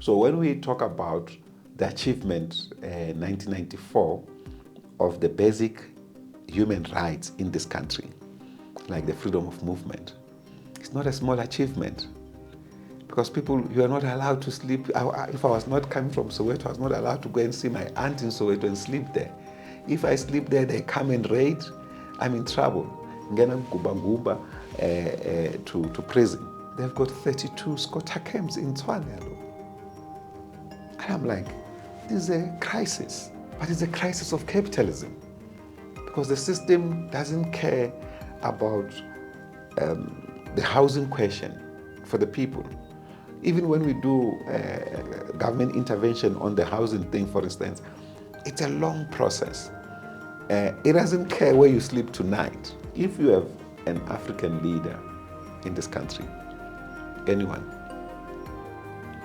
So when we talk about the achievement 1994 of the basic human rights in this country, like the freedom of movement, it's not a small achievement. Because people, you are not allowed to sleep. If I was not coming from Soweto, I was not allowed to go and see my aunt in Soweto and sleep there. If I sleep there, they come and raid, I'm in trouble. Ngena nguba to prison. They've got 32 squatter camps in Tshwane. And I'm like, this is a crisis, but it's a crisis of capitalism. Because the system doesn't care about the housing question for the people. Even when we do government intervention on the housing thing, for instance, it's a long process. It doesn't care where you sleep tonight. If you have an African leader in this country, anyone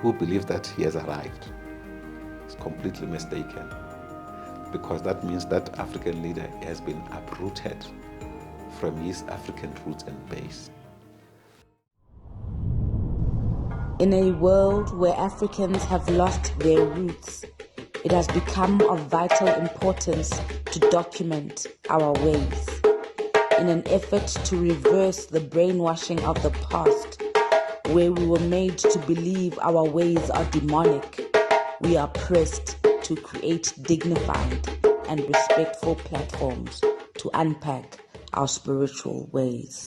who believes that he has arrived is completely mistaken, because that means that African leader has been uprooted from his African roots and base. In a world where Africans have lost their roots, it has become of vital importance to document our ways. In an effort to reverse the brainwashing of the past, where we were made to believe our ways are demonic, we are pressed to create dignified and respectful platforms to unpack our spiritual ways.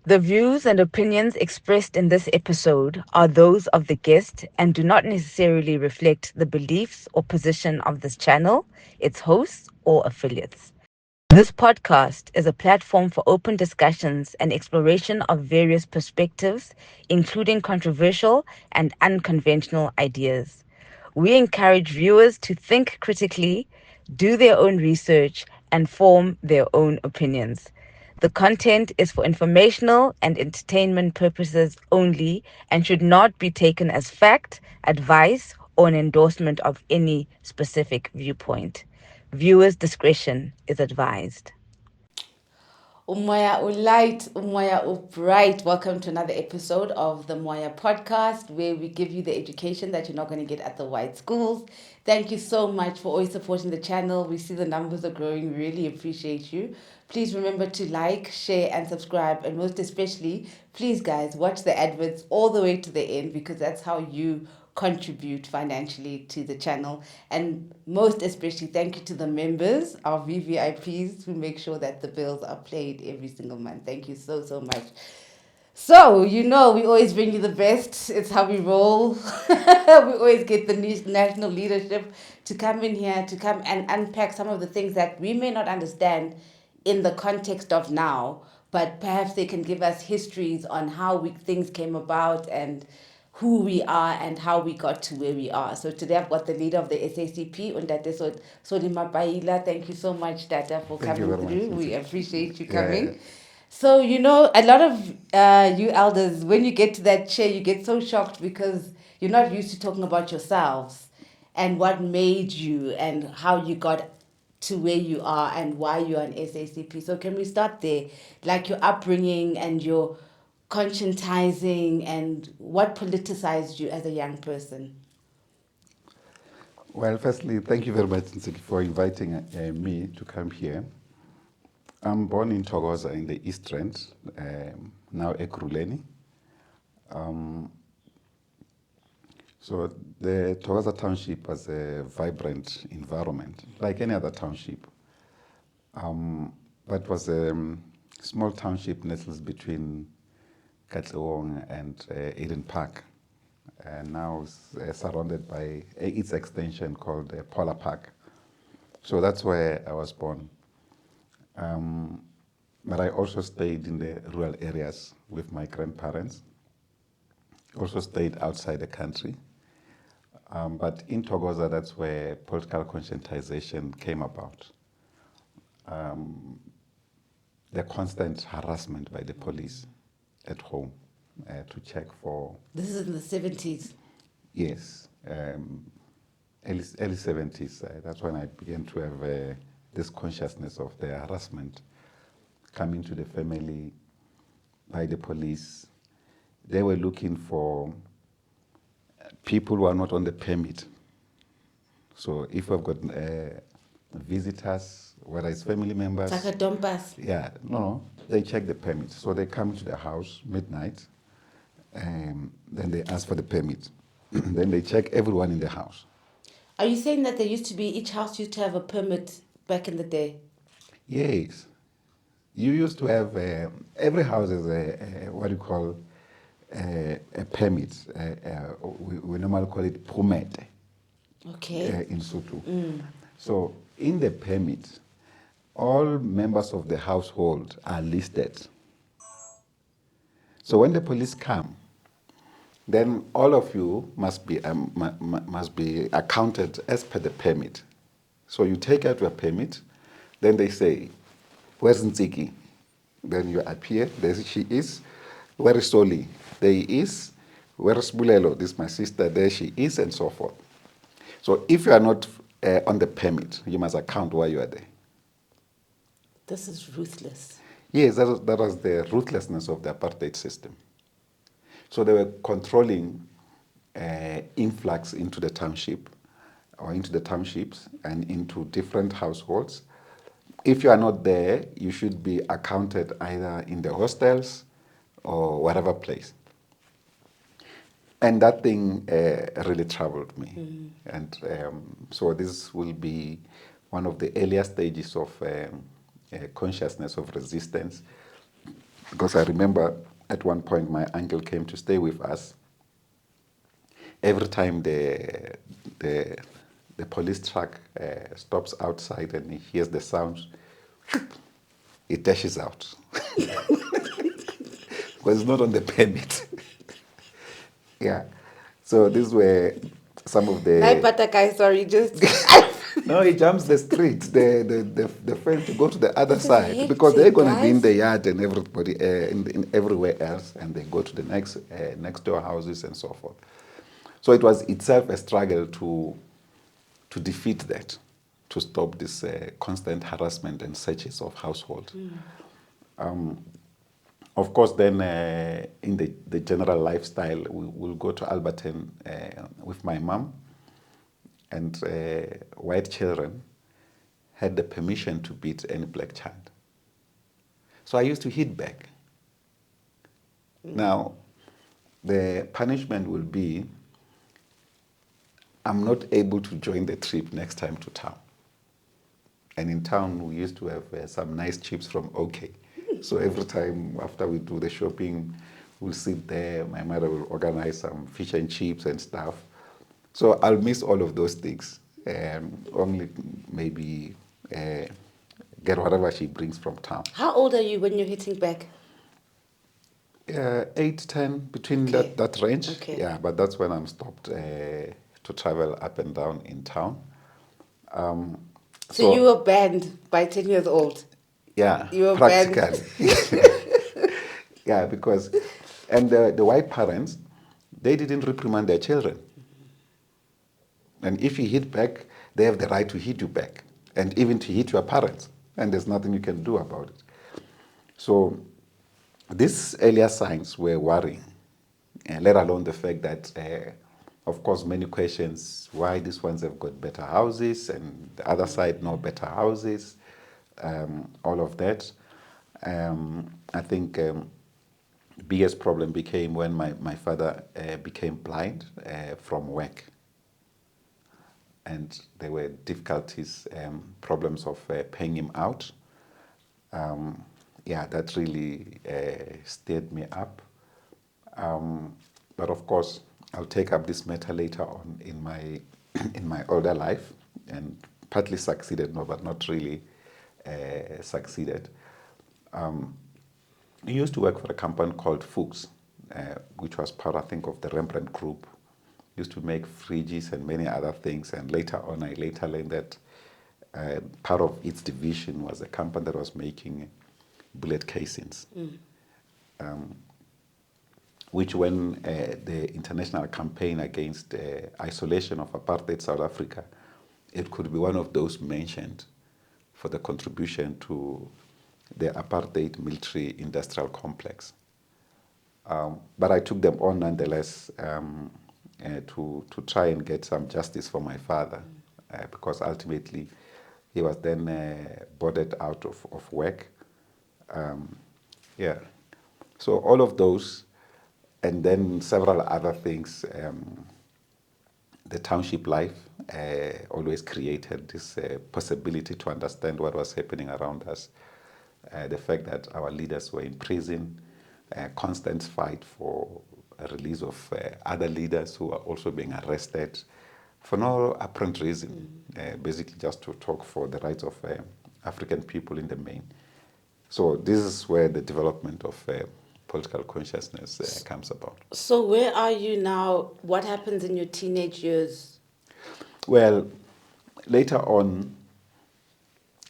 The views and opinions expressed in this episode are those of the guest and do not necessarily reflect the beliefs or position of this channel, its hosts, or affiliates. This podcast is a platform for open discussions and exploration of various perspectives, including controversial and unconventional ideas. We encourage viewers to think critically, do their own research, and form their own opinions. The content is for informational and entertainment purposes only and should not be taken as fact, advice, or an endorsement of any specific viewpoint. Viewers' discretion is advised. MOYA Ulight, MOYA Upright. Welcome to another episode of the MOYA podcast, where we give you the education that you're not going to get at the white schools. Thank you so much for always supporting the channel. We see the numbers are growing. We really appreciate you. Please remember to like, share, and subscribe. And most especially, please, guys, watch the adverts all the way to the end, because that's how you contribute financially to the channel. And most especially, thank you to the members, our VVIPs, who make sure that the bills are paid every single month. Thank you so, so much. So, we always bring you the best. It's how we roll. We always get the national leadership to come in here, to come and unpack some of the things that we may not understand in the context of now, but perhaps they can give us histories on how things came about and who we are and how we got to where we are. So today I've got the leader of the SACP, Undate SOLLY MAPAILA. Thank you so much, Tata, for coming through. We appreciate you coming. Yeah. So, a lot of you elders, when you get to that chair, you get so shocked because you're not used to talking about yourselves and what made you and how you got to where you are and why you're an SACP. So can we start there? Like your upbringing and your conscientizing and what politicized you as a young person? Well, firstly, thank you very much, Nsiki, for inviting me to come here. I'm born in Thokoza in the East Rand, now Ekurhuleni. So the Thokoza township was a vibrant environment, like any other township. But it was a small township nestled between Katlehong and Eden Park. And now it's surrounded by its extension called Polar Park. So that's where I was born. But I also stayed in the rural areas with my grandparents. Also stayed outside the country. But in Thokoza, that's where political conscientization came about. The constant harassment by the police at home to check for... This is in the 70s? Yes, early 70s. That's when I began to have this consciousness of the harassment coming to the family by the police. They were looking for people who are not on the permit. So if we've got visitors, whether it's family members. It's like a dumbass. Yeah, no, they check the permit. So they come to the house midnight, then they ask for the permit. Then they check everyone in the house. Are you saying that each house used to have a permit back in the day? Yes. You used to have, every house is what you call a permit. We normally call it permit in Sotho. So in the permit, all members of the household are listed. So when the police come, then all of you must be accounted as per the permit. So you take out your permit, then they say, "Where's Ntsiki?" Then you appear, there she is. "Where is Solly?" There he is. "Where is Bulelo?" This is my sister, there she is, and so forth. So if you are not on the permit, you must account why you are there. This is ruthless. Yes, that was the ruthlessness of the apartheid system. So they were controlling influx into the township, or into the townships, and into different households. If you are not there, you should be accounted either in the hostels or whatever place. And that thing really troubled me. And so this will be one of the earlier stages of consciousness of resistance. Because I remember at one point my uncle came to stay with us. Every time the police truck stops outside and he hears the sounds, it dashes out. Because it's not on the permit. Yeah. So these were some of the... sorry, just... No, he jumps the street, the fence to go to the other side, hectic, because they're going to be in guys. the yard and everybody in everywhere else, and they go to the next door houses and so forth. So it was itself a struggle to defeat that, to stop this constant harassment and searches of households. Of course, then in the general lifestyle, we'll go to Alberton with my mom, and white children had the permission to beat any black child. So I used to hit back. Now, the punishment will be, I'm not able to join the trip next time to town. And in town, we used to have some nice chips from OK. So every time after we do the shopping, we'll sit there, my mother will organize some fish and chips and stuff. So I'll miss all of those things. Only maybe get whatever she brings from town. How old are you when you're hitting back? 8, 10, between Okay. that range. Okay. Yeah, but that's when I'm stopped to travel up and down in town. So you were banned by 10 years old? Yeah, You were practically. Yeah, because, and the white parents, they didn't reprimand their children. And if you hit back, they have the right to hit you back, and even to hit your parents, and there's nothing you can do about it. So these earlier signs were worrying, let alone the fact that, of course, many questions, why these ones have got better houses and the other side no better houses, all of that. I think biggest problem became when my father became blind from work. And there were difficulties, problems of paying him out. Yeah, that really stirred me up. But of course, I'll take up this matter later on in my older life, and partly succeeded, no, but not really succeeded. I used to work for a company called Fuchs, which was part, I think, of the Rembrandt Group. Used to make fridges and many other things, and later on, I later learned that part of its division was a company that was making bullet casings. Which, when the international campaign against isolation of apartheid South Africa, it could be one of those mentioned for the contribution to the apartheid military industrial complex. But I took them on nonetheless, to try and get some justice for my father, because ultimately he was then boarded out of work. Yeah. So all of those, and then several other things. The township life always created this possibility to understand what was happening around us. The fact that our leaders were in prison, constant fight for a release of other leaders who are also being arrested for no apparent reason, basically just to talk for the rights of African people in the main. So this is where the development of political consciousness comes about. So where are you now? What happens in your teenage years? Well, later on,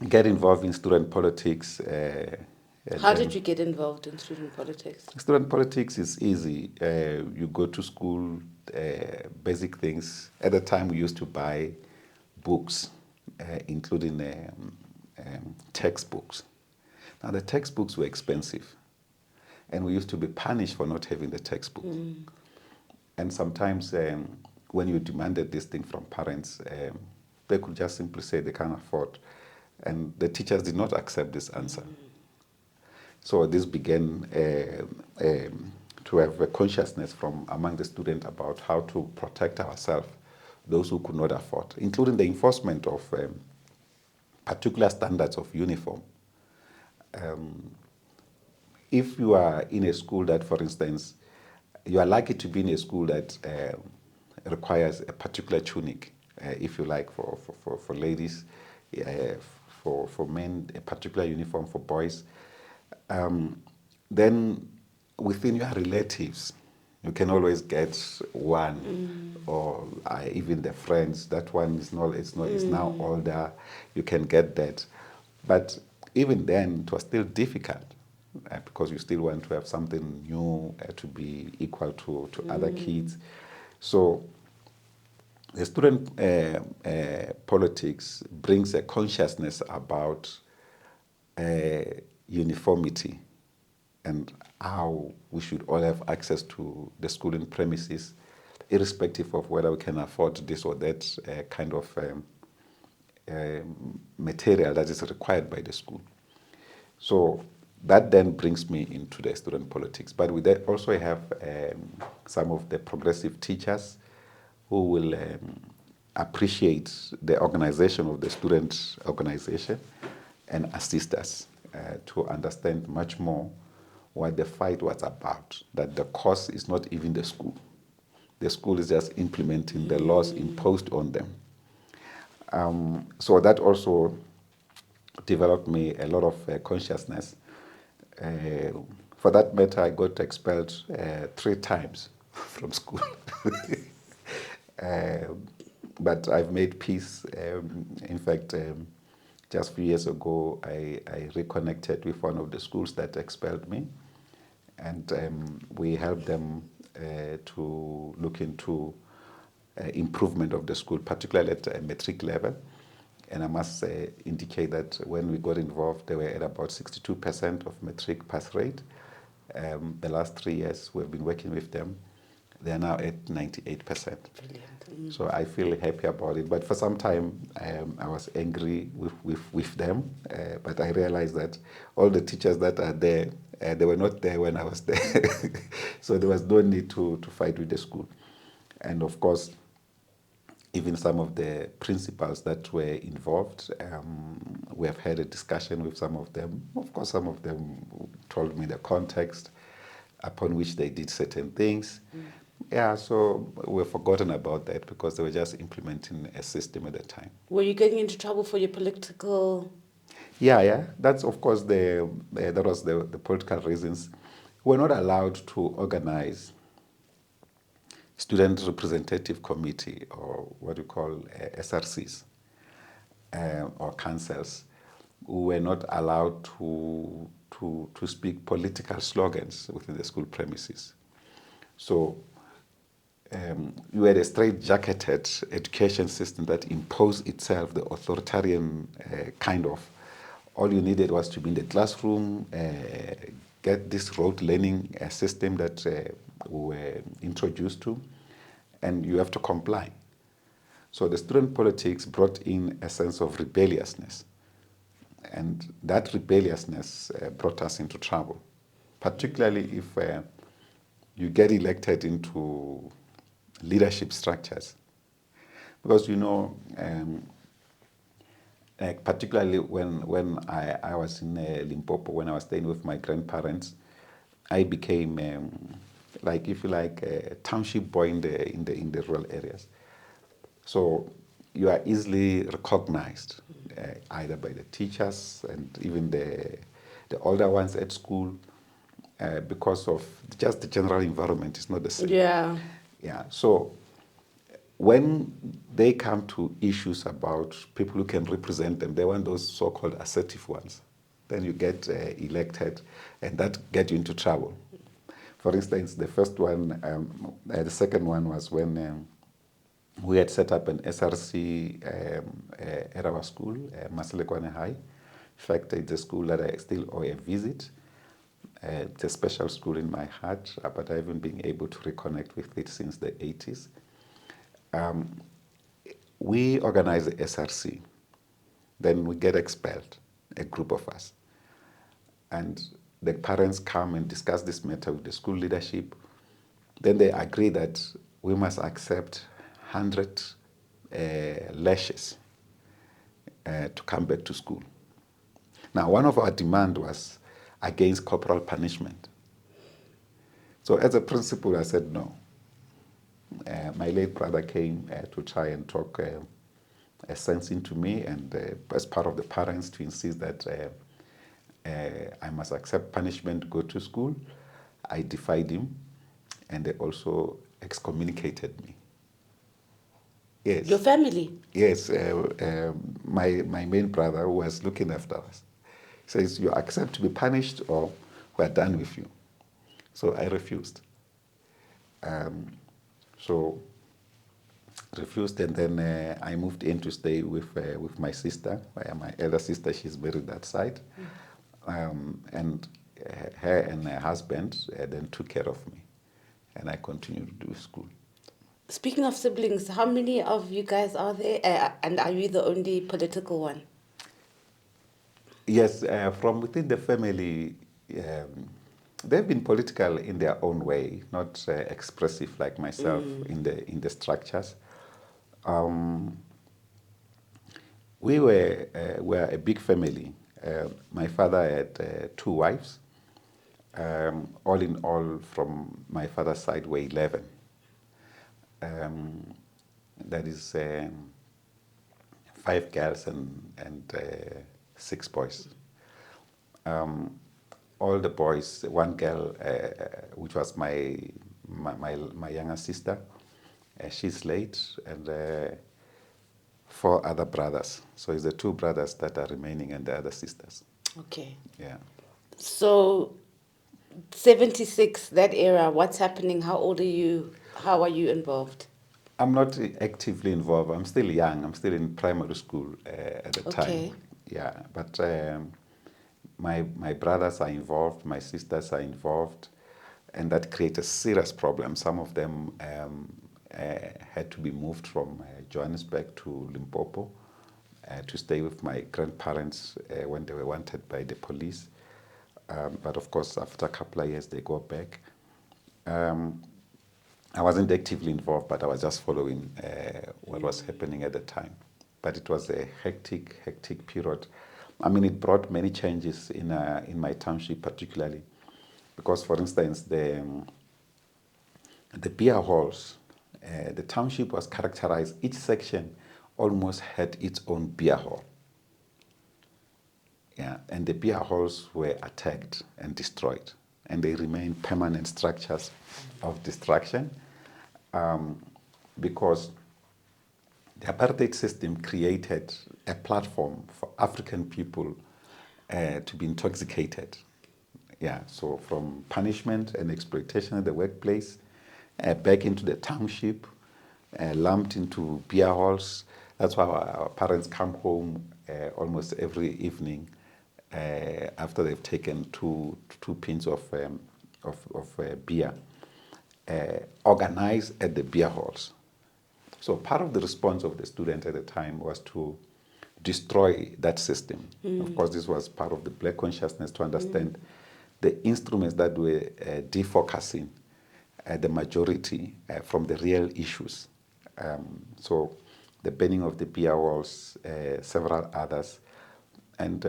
get involved in student politics. How did you get involved in student politics? Student politics is easy. You go to school, basic things. At the time, we used to buy books, including textbooks. Now, the textbooks were expensive, and we used to be punished for not having the textbooks. And sometimes when you demanded this thing from parents, they could just simply say they can't afford. And the teachers did not accept this answer. So this began to have a consciousness from among the students about how to protect ourselves, those who could not afford, including the enforcement of particular standards of uniform. If you are in a school that, for instance, you are lucky to be in a school that requires a particular tunic, if you like, for ladies, for men, a particular uniform for boys, then within your relatives, you can always get one, or even the friends. That one is now older. You can get that, but even then, it was still difficult because you still want to have something new to be equal to other kids. So the student politics brings a consciousness about uniformity and how we should all have access to the schooling premises, irrespective of whether we can afford this or that kind of material that is required by the school. So that then brings me into the student politics. But we also have some of the progressive teachers who will appreciate the organization of the student organization and assist us to understand much more what the fight was about, that the cause is not even the school. The school is just implementing the laws imposed on them. So that also developed me a lot of consciousness. For that matter, I got expelled 3 times from school. But I've made peace. In fact, just a few years ago, I reconnected with one of the schools that expelled me. And we helped them to look into improvement of the school, particularly at a matric level. And I must indicate that when we got involved, they were at about 62% of matric pass rate. The last 3 years, we've been working with them. They are now at 98%. Brilliant. So I feel happy about it. But for some time, I was angry with them. But I realized that all the teachers that are there, they were not there when I was there. So there was no need to fight with the school. And of course, even some of the principals that were involved, we have had a discussion with some of them. Of course, some of them told me the context upon which they did certain things. Yeah, so we've forgotten about that because they were just implementing a system at the time. Were you getting into trouble for your political? Yeah. That's, of course, that was the political reasons. We're not allowed to organize student representative committee, or what you call SRCs, or councils. We were not allowed to speak political slogans within the school premises. So you had a straight-jacketed education system that imposed itself, the authoritarian kind of. All you needed was to be in the classroom, get this rote learning system that we were introduced to, and you have to comply. So the student politics brought in a sense of rebelliousness, and that rebelliousness brought us into trouble, particularly if you get elected into leadership structures. Because, like particularly when I was in Limpopo, when I was staying with my grandparents, I became, like, if you like, a township boy in the rural areas. So you are easily recognized, either by the teachers and even the older ones at school, because of just the general environment is not the same. Yeah. Yeah. So when they come to issues about people who can represent them, they want those so-called assertive ones. Then you get elected, and that get you into trouble. For instance, the first one, the second one was when we had set up an SRC at our school, Maselekwane High. In fact, it's a school that I still owe a visit. It's a special school in my heart, but I haven't been able to reconnect with it since the 80s. We organize the SRC. Then we get expelled, a group of us. And the parents come and discuss this matter with the school leadership. Then they agree that we must accept 100 lashes to come back to school. Now, one of our demands was against corporal punishment. So as a principal, I said no. My late brother came to try and talk sense into me, and as part of the parents to insist that I must accept punishment, go to school. I defied him, and they also excommunicated me. Yes. Your family? Yes. My main brother, who was looking after us, says, you accept to be punished or we're done with you. So I refused. So refused, and then I moved in to stay with my sister, my elder sister. She's married that side. And her and her husband then took care of me, and I continued to do school. Speaking of siblings, how many of you guys are there? And are you the only political one? Yes, from within the family, they've been political in their own way, not expressive like myself in the structures. We were a big family. My father had 2 wives. All in all, from my father's side, were 11. That is 5 girls and 6 boys. All the boys, 1 girl, which was my younger sister, she's late, and 4 other brothers. So it's the 2 brothers that are remaining and the other sisters. Okay. Yeah. So 76, that era, what's happening? How old are you? How are you involved? I'm not actively involved. I'm still young. I'm still in primary school at the Okay. time. Yeah, but my brothers are involved. My sisters are involved, and that created a serious problem. Some of them had to be moved from Johannesburg to Limpopo to stay with my grandparents when they were wanted by the police. But of course, after a couple of years, they go back. I wasn't actively involved, but I was just following what was happening at the time. But it was a hectic period. I mean, it brought many changes in my township, particularly because, for instance, the beer halls, the township was characterized. Each section almost had its own beer hall. Yeah, and the beer halls were attacked and destroyed, and they remain permanent structures of destruction because the apartheid system created a platform for African people to be intoxicated. Yeah, so from punishment and exploitation at the workplace, back into the township, lumped into beer halls. That's why our parents come home almost every evening after they've taken two pints of beer, organized at the beer halls. So part of the response of the students at the time was to destroy that system. Of course, this was part of the black consciousness to understand the instruments that were defocusing the majority from the real issues. So the banning of the beer walls, several others. And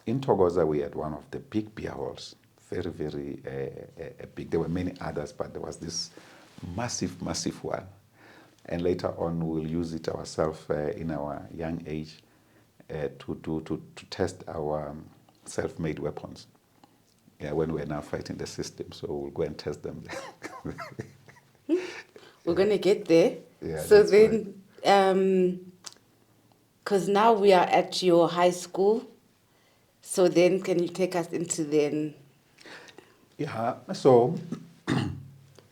in Togoza, we had one of the big beer halls, very, very big. There were many others, but there was this massive, massive one. And later on, we'll use it ourselves in our young age to test our self-made weapons. Yeah, when we're now fighting the system, so we'll go and test them. We're going to get there. Yeah, so that's then, because now we are at your high school, so then can you take us into then? Yeah, so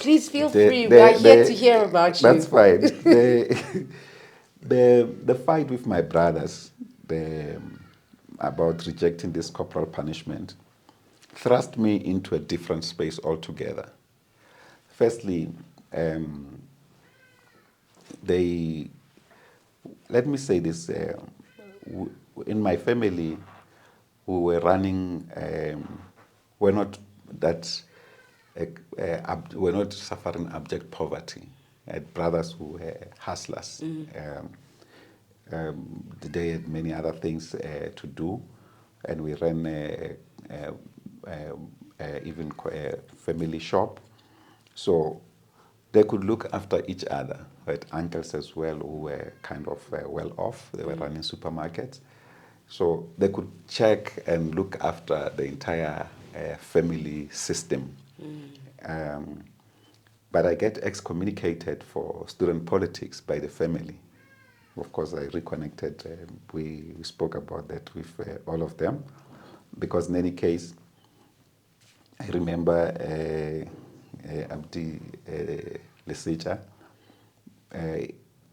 Please feel free. We are here to hear about you. That's fine. The fight with my brothers about rejecting this corporal punishment thrust me into a different space altogether. Firstly, let me say this, in my family, we were running, we're not suffering abject poverty. I had brothers who were hustlers. They had many other things to do, and we ran even a family shop. So they could look after each other. We had uncles as well who were kind of well off. They were running supermarkets. So they could check and look after the entire family system. But I get excommunicated for student politics by the family. Of course, I reconnected. We spoke about that with all of them. Because in any case, I remember Abdi Lesecha,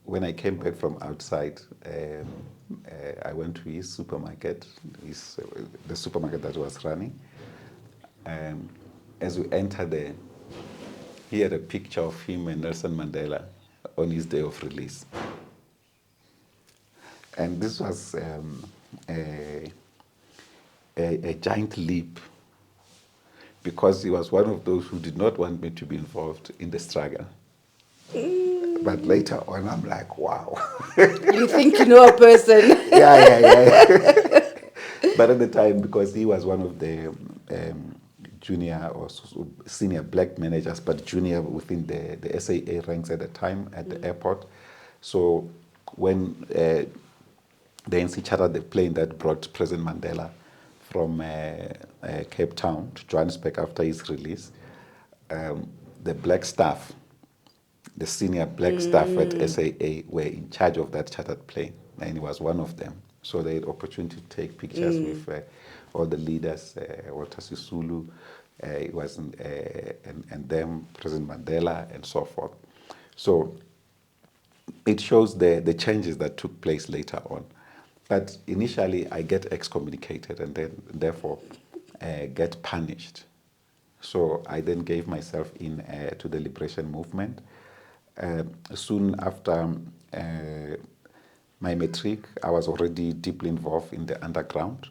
when I came back from outside, I went to his supermarket, the supermarket that was running. As we entered there, he had a picture of him and Nelson Mandela on his day of release. And this was a giant leap, because he was one of those who did not want me to be involved in the struggle. But later on, I'm like, wow. You think you know a person. Yeah. But at the time, because he was one of the junior or senior black managers, but junior within the SAA ranks at the time at the airport. So when the ANC chartered the plane that brought President Mandela from Cape Town to Johannesburg after his release, the black staff, the senior black staff at SAA were in charge of that chartered plane, and he was one of them. So they had opportunity to take pictures with all the leaders, Walter Sisulu, and them, President Mandela, and so forth. So it shows the changes that took place later on. But initially, I get excommunicated and then, therefore, get punished. So I then gave myself in to the liberation movement. Soon after my matric, I was already deeply involved in the underground,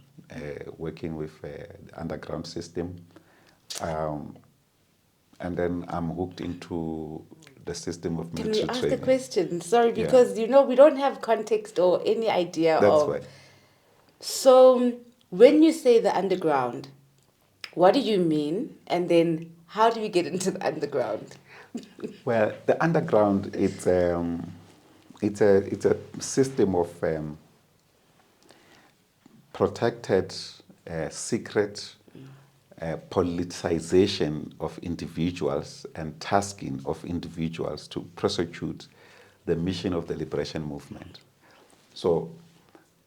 working with the underground system. And then I'm hooked into the system of military training. Can we ask a question? Sorry, because, we don't have context or any idea That's of... right. So when you say the underground, what do you mean? And then how do we get into the underground? Well, the underground, it's a system of protected, secret politicization of individuals and tasking of individuals to prosecute the mission of the liberation movement. So,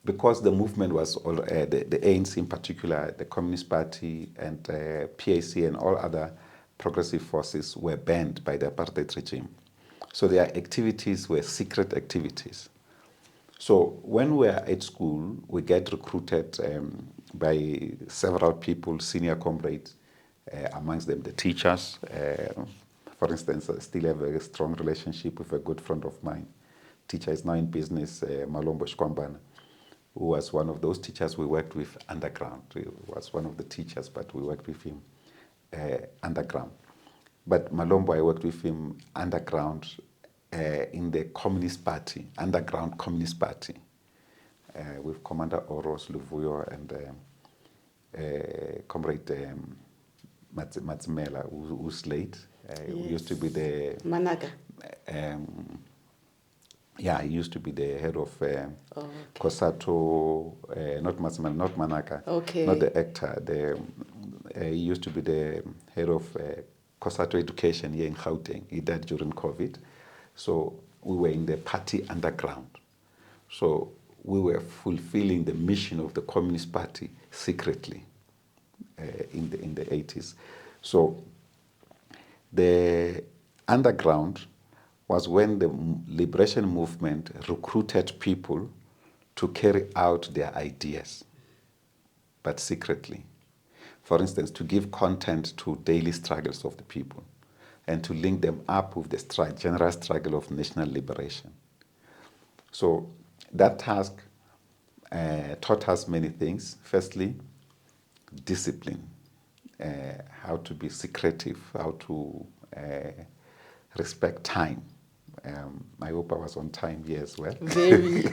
because the movement was all, the ANC in particular, the Communist Party and PAC and all other progressive forces were banned by the apartheid regime. So their activities were secret activities. So when we're at school, we get recruited by several people, senior comrades, amongst them the teachers. For instance, I still have a strong relationship with a good friend of mine, teacher is now in business, Malombo Shkwambana, who was one of those teachers we worked with underground. He was one of the teachers, but we worked with him underground. But Malombo, I worked with him underground in the Communist Party, underground Communist Party, with Commander Oros Luvuyo and Comrade Matsmela, who's late. Who used to be the... Managa. Yeah, he used to be the head of Kosato, not Matsmela, not Manaka, not the actor. He used to be the head of Kosato Education here in Gauteng. He died during COVID. So we were in the party underground. So we were fulfilling the mission of the Communist Party secretly in the 80s. So the underground was when the liberation movement recruited people to carry out their ideas, but secretly. For instance, to give content to daily struggles of the people and to link them up with the general struggle of national liberation. So that task taught us many things. Firstly, discipline, how to be secretive, how to respect time. I hope I was on time here as well. Very.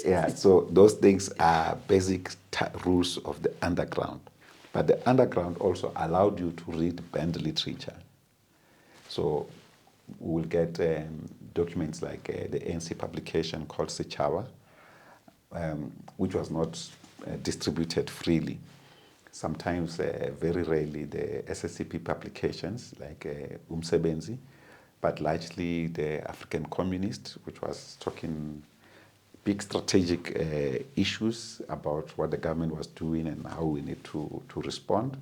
Yeah, so those things are basic rules of the underground. But the underground also allowed you to read banned literature. So we will get documents like the ANC publication called Sechawa, which was not distributed freely. Sometimes, very rarely, the SSCP publications like Umsebenzi, but largely the African Communist, which was talking big strategic issues about what the government was doing and how we need to respond.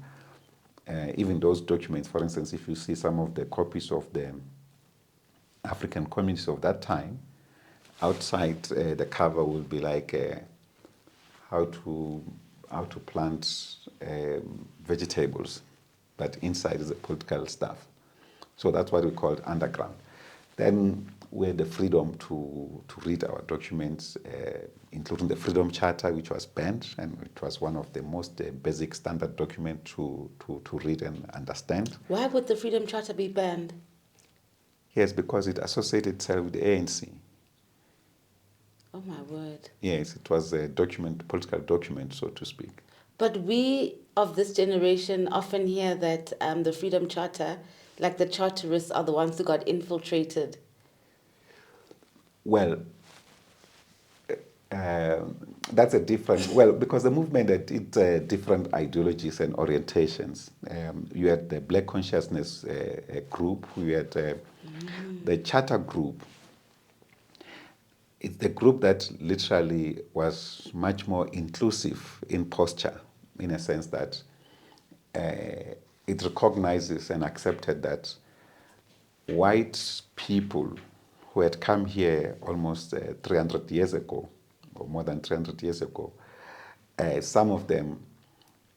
Even those documents, for instance, if you see some of the copies of the African Communists of that time, outside the cover will be like how to plant vegetables, but inside is the political stuff. So that's what we called underground. Then we had the freedom to read our documents, including the Freedom Charter, which was banned, and it was one of the most basic standard documents to read and understand. Why would the Freedom Charter be banned? Yes, because it associated itself with the ANC. Oh my word. Yes, it was a document, political document, so to speak. But we of this generation often hear that the Freedom Charter, like the Charterists, are the ones who got infiltrated. Well, that's a different... Well, because the movement had different ideologies and orientations. You had the Black Consciousness group, you had the Charter group. It's the group that literally was much more inclusive in posture, in a sense that it recognizes and accepted that white people who had come here almost 300 years ago, or more than 300 years ago, some of them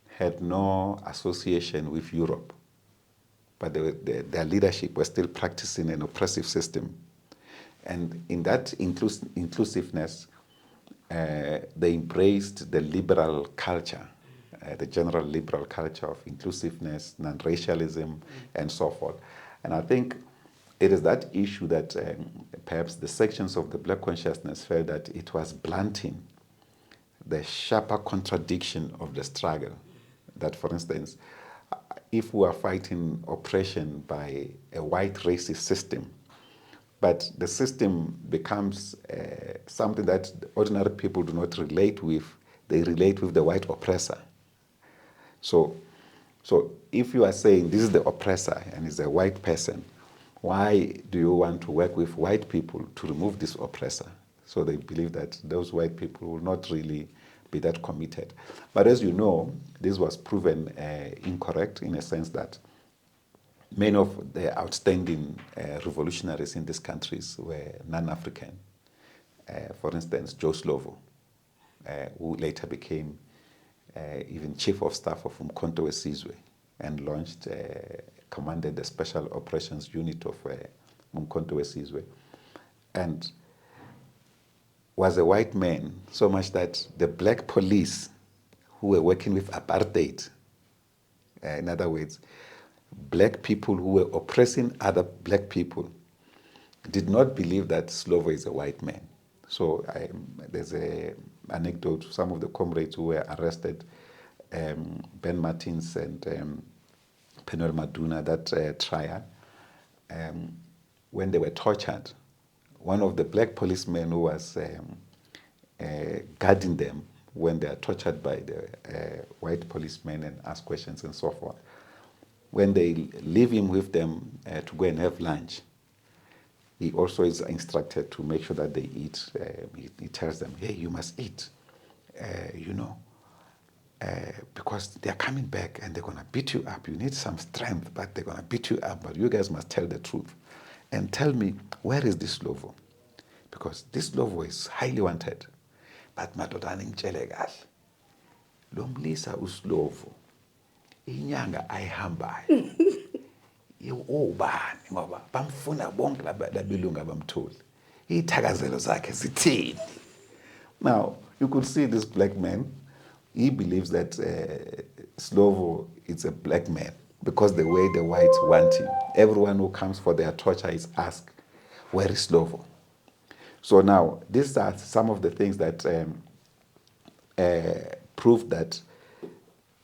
had no association with Europe, but their leadership was still practicing an oppressive system. And in that inclusiveness, they embraced the liberal culture, the general liberal culture of inclusiveness, non-racialism, and so forth. And I think it is that issue that perhaps the sections of the Black consciousness felt that it was blunting the sharper contradiction of the struggle. That, for instance, if we are fighting oppression by a white racist system, but the system becomes something that ordinary people do not relate with, they relate with the white oppressor. So if you are saying this is the oppressor and it's a white person, why do you want to work with white people to remove this oppressor? So they believe that those white people will not really be that committed. But as you know, this was proven incorrect in a sense that many of the outstanding revolutionaries in these countries were non-African. For instance, Joe Slovo, who later became even chief of staff of Umkhonto weSizwe and commanded the special operations unit of Umkhonto weSizwe. And was a white man, so much that the black police who were working with apartheid, in other words, black people who were oppressing other black people, did not believe that Slovo is a white man. So there's an anecdote, some of the comrades who were arrested, Ben Martins and Penuel Maduna, that trial, when they were tortured, one of the black policemen who was guarding them when they are tortured by the white policemen and ask questions and so forth, when they leave him with them to go and have lunch, he also is instructed to make sure that they eat. He tells them, hey, you must eat, because they're coming back and they're going to beat you up. You need some strength, but they're going to beat you up. But you guys must tell the truth. And tell me, where is this Slovo? Because this Slovo is highly wanted. But madodana ngitshele kahle, lo mlisa uSlovo, inyanga ayihambayo. Ubani ngoba bamfuna bonke labelungu abamtholi. Ithakazelo zakhe zithini? Now, you could see this black man, he believes that Slovo is a black man because the way the whites want him. Everyone who comes for their torture is asked, where is Slovo? So now, these are some of the things that prove that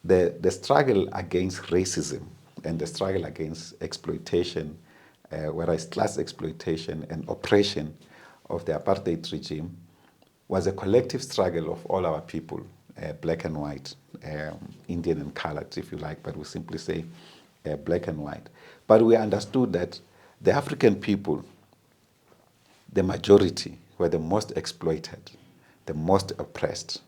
the struggle against racism and the struggle against exploitation, whereas class exploitation and oppression of the apartheid regime, was a collective struggle of all our people, black and white, Indian and colored, if you like, but we simply say black and white. But we understood that the African people, the majority, were the most exploited, the most oppressed.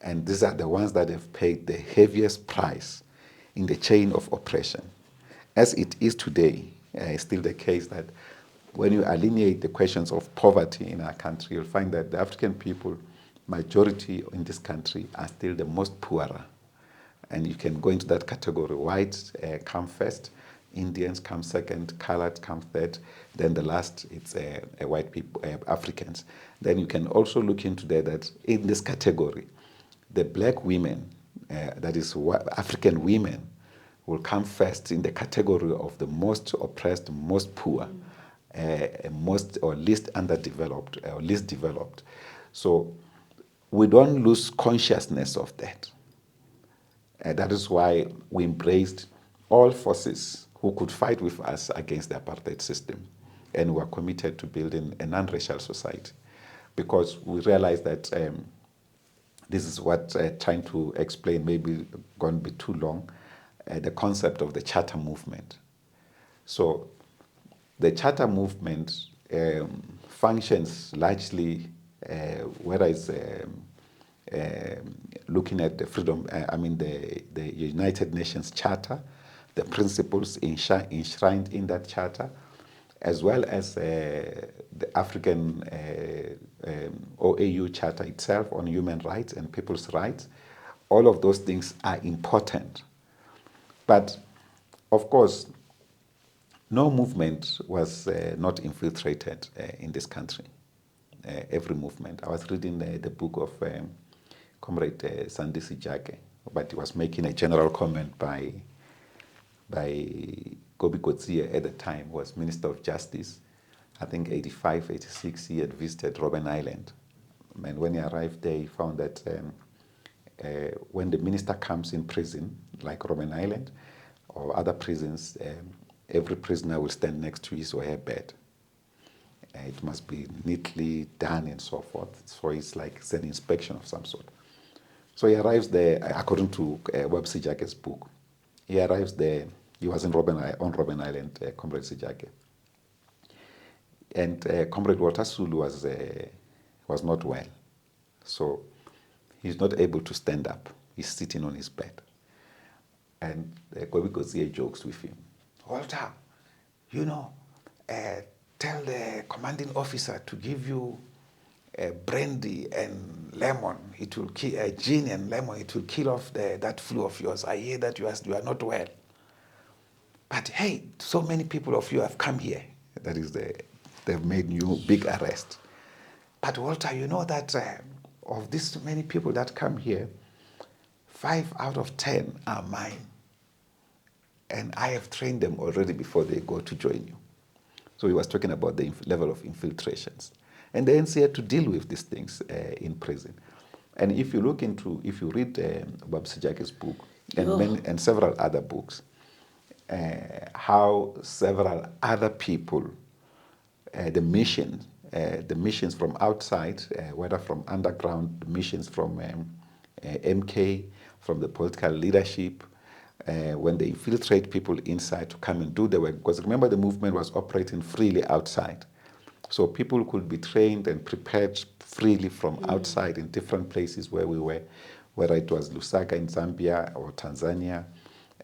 And these are the ones that have paid the heaviest price in the chain of oppression. As it is today, it's still the case that when you alienate the questions of poverty in our country, you'll find that the African people, majority in this country, are still the most poorer. And you can go into that category. Whites come first, Indians come second, colored come third, then the last, it's white people, Africans. Then you can also look into that in this category, the black women, that is African women, will come first in the category of the most oppressed, most poor, most or least underdeveloped, or least developed. So we don't lose consciousness of that. That is why we embraced all forces who could fight with us against the apartheid system. And we are committed to building a non-racial society. Because we realized that this is what trying to explain, maybe going to be too long, the concept of the charter movement. So the charter movement functions largely, whether it's looking at the freedom, the United Nations Charter, the principles enshrined in that charter, as well as the African OAU Charter itself on human rights and people's rights. All of those things are important. But, of course, no movement was not infiltrated in this country. Every movement. I was reading the book of Comrade Sandisi Jake, but he was making a general comment by Gobi Kotsie at the time, who was Minister of Justice. I think 85, 86, he had visited Robben Island. And when he arrived there, he found that when the minister comes in prison, like Robben Island or other prisons, every prisoner will stand next to his or her bed. It must be neatly done and so forth. So it's like an inspection of some sort. So he arrives there, according to Webb Sijake's book. He arrives there, he was on Robben Island, Comrade Sijake. And Comrade Walter Sulu was not well. So he's not able to stand up. He's sitting on his bed. And Gobi Kotsie jokes with him. Walter, tell the commanding officer to give you brandy and lemon. It will kill gin and lemon. It will kill off that flu of yours. I hear that you are not well. But hey, so many people of you have come here. That is, they've made you big arrest. But Walter, you know that of these many people that come here, 5 out of 10 are mine. And I have trained them already before they go to join you. So he was talking about the level of infiltrations. And the NC had to deal with these things in prison. And if you read Bob Sijaki's book and several other books, how several other people, the missions from outside, whether from underground missions from MK, from the political leadership, when they infiltrate people inside to come and do the work. Because remember, the movement was operating freely outside. So people could be trained and prepared freely from outside in different places where we were, whether it was Lusaka in Zambia or Tanzania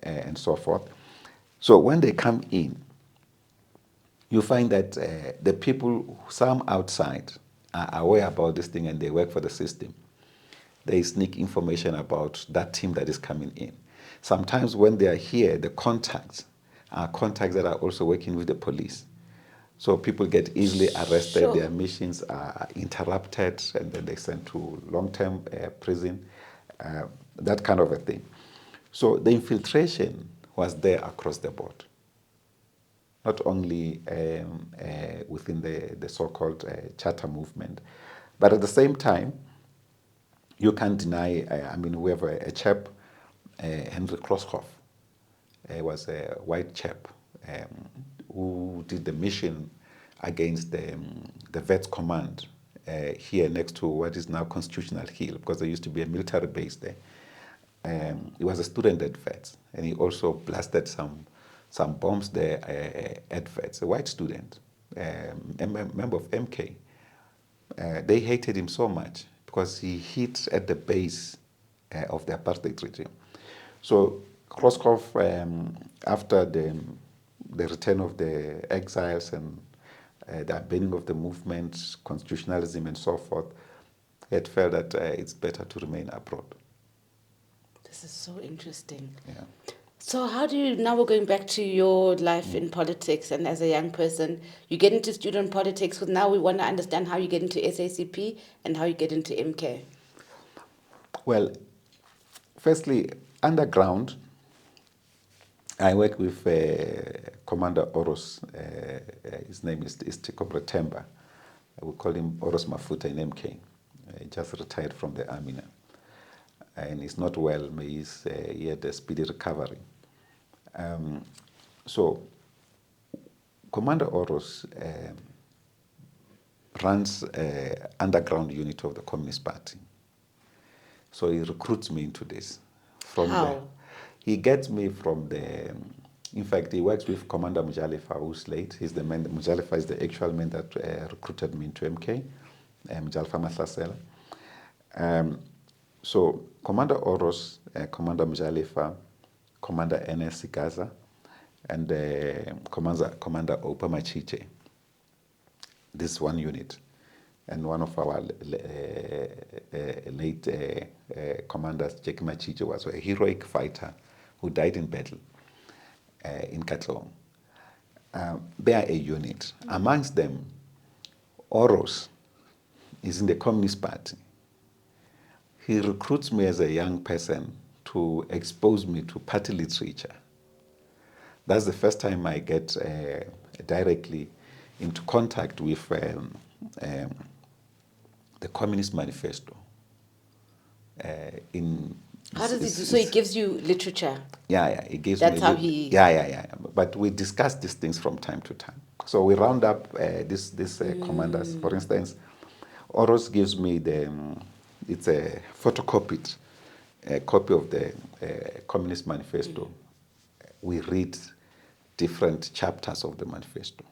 and so forth. So when they come in, you find that the people, some outside, are aware about this thing and they work for the system. They sneak information about that team that is coming in. Sometimes when they are here, the contacts are contacts that are also working with the police. So people get easily arrested, Sure. their missions are interrupted, and then they sent to long-term prison, that kind of a thing. So the infiltration was there across the board, not only within the so-called charter movement, but at the same time, you can't deny, we have a chap, Henry Kroshoff, was a white chap who did the mission against the Vets Command here next to what is now Constitutional Hill, because there used to be a military base there. He was a student at Vets, and he also blasted some bombs there at Vets, a white student, a member of MK. They hated him so much because he hit at the base of the apartheid regime. So Kroshoff, after the return of the exiles and the abandoning of the movement, constitutionalism and so forth, had felt that it's better to remain abroad. This is so interesting. Yeah. So how do you, now we're going back to your life in politics, and as a young person, you get into student politics, because now we want to understand how you get into SACP and how you get into MK. Well, firstly, underground, I work with Commander Oros. His name is Tikobre Temba. We call him Oros Mafuta in MK. He just retired from the army now. And he's not well. He had a speedy recovery. So Commander Oros runs an underground unit of the Communist Party. So he recruits me into this. How? He gets me from the... In fact, he works with Commander Mujalifa, who's late. He's the man. Mujalifa is the actual man that recruited me into MK, Mujalifa Maslasela. So Commander Oros, Commander Mujalifa, Commander NS Gaza, and Commander Opa Machiche. This is one unit. And one of our late commanders, Jackie Machiche, was a heroic fighter who died in battle in Katlong. They are a unit. Amongst them, Oros is in the Communist Party. He recruits me as a young person to expose me to party literature. That's the first time I get directly into contact with the Communist Manifesto. How does he do? So he gives you literature. Yeah, he gives That's me. how he. Yeah. But we discuss these things from time to time. So we round up these commanders. For instance, Oros gives me it's a photocopied copy of the Communist Manifesto. We read different chapters of the manifesto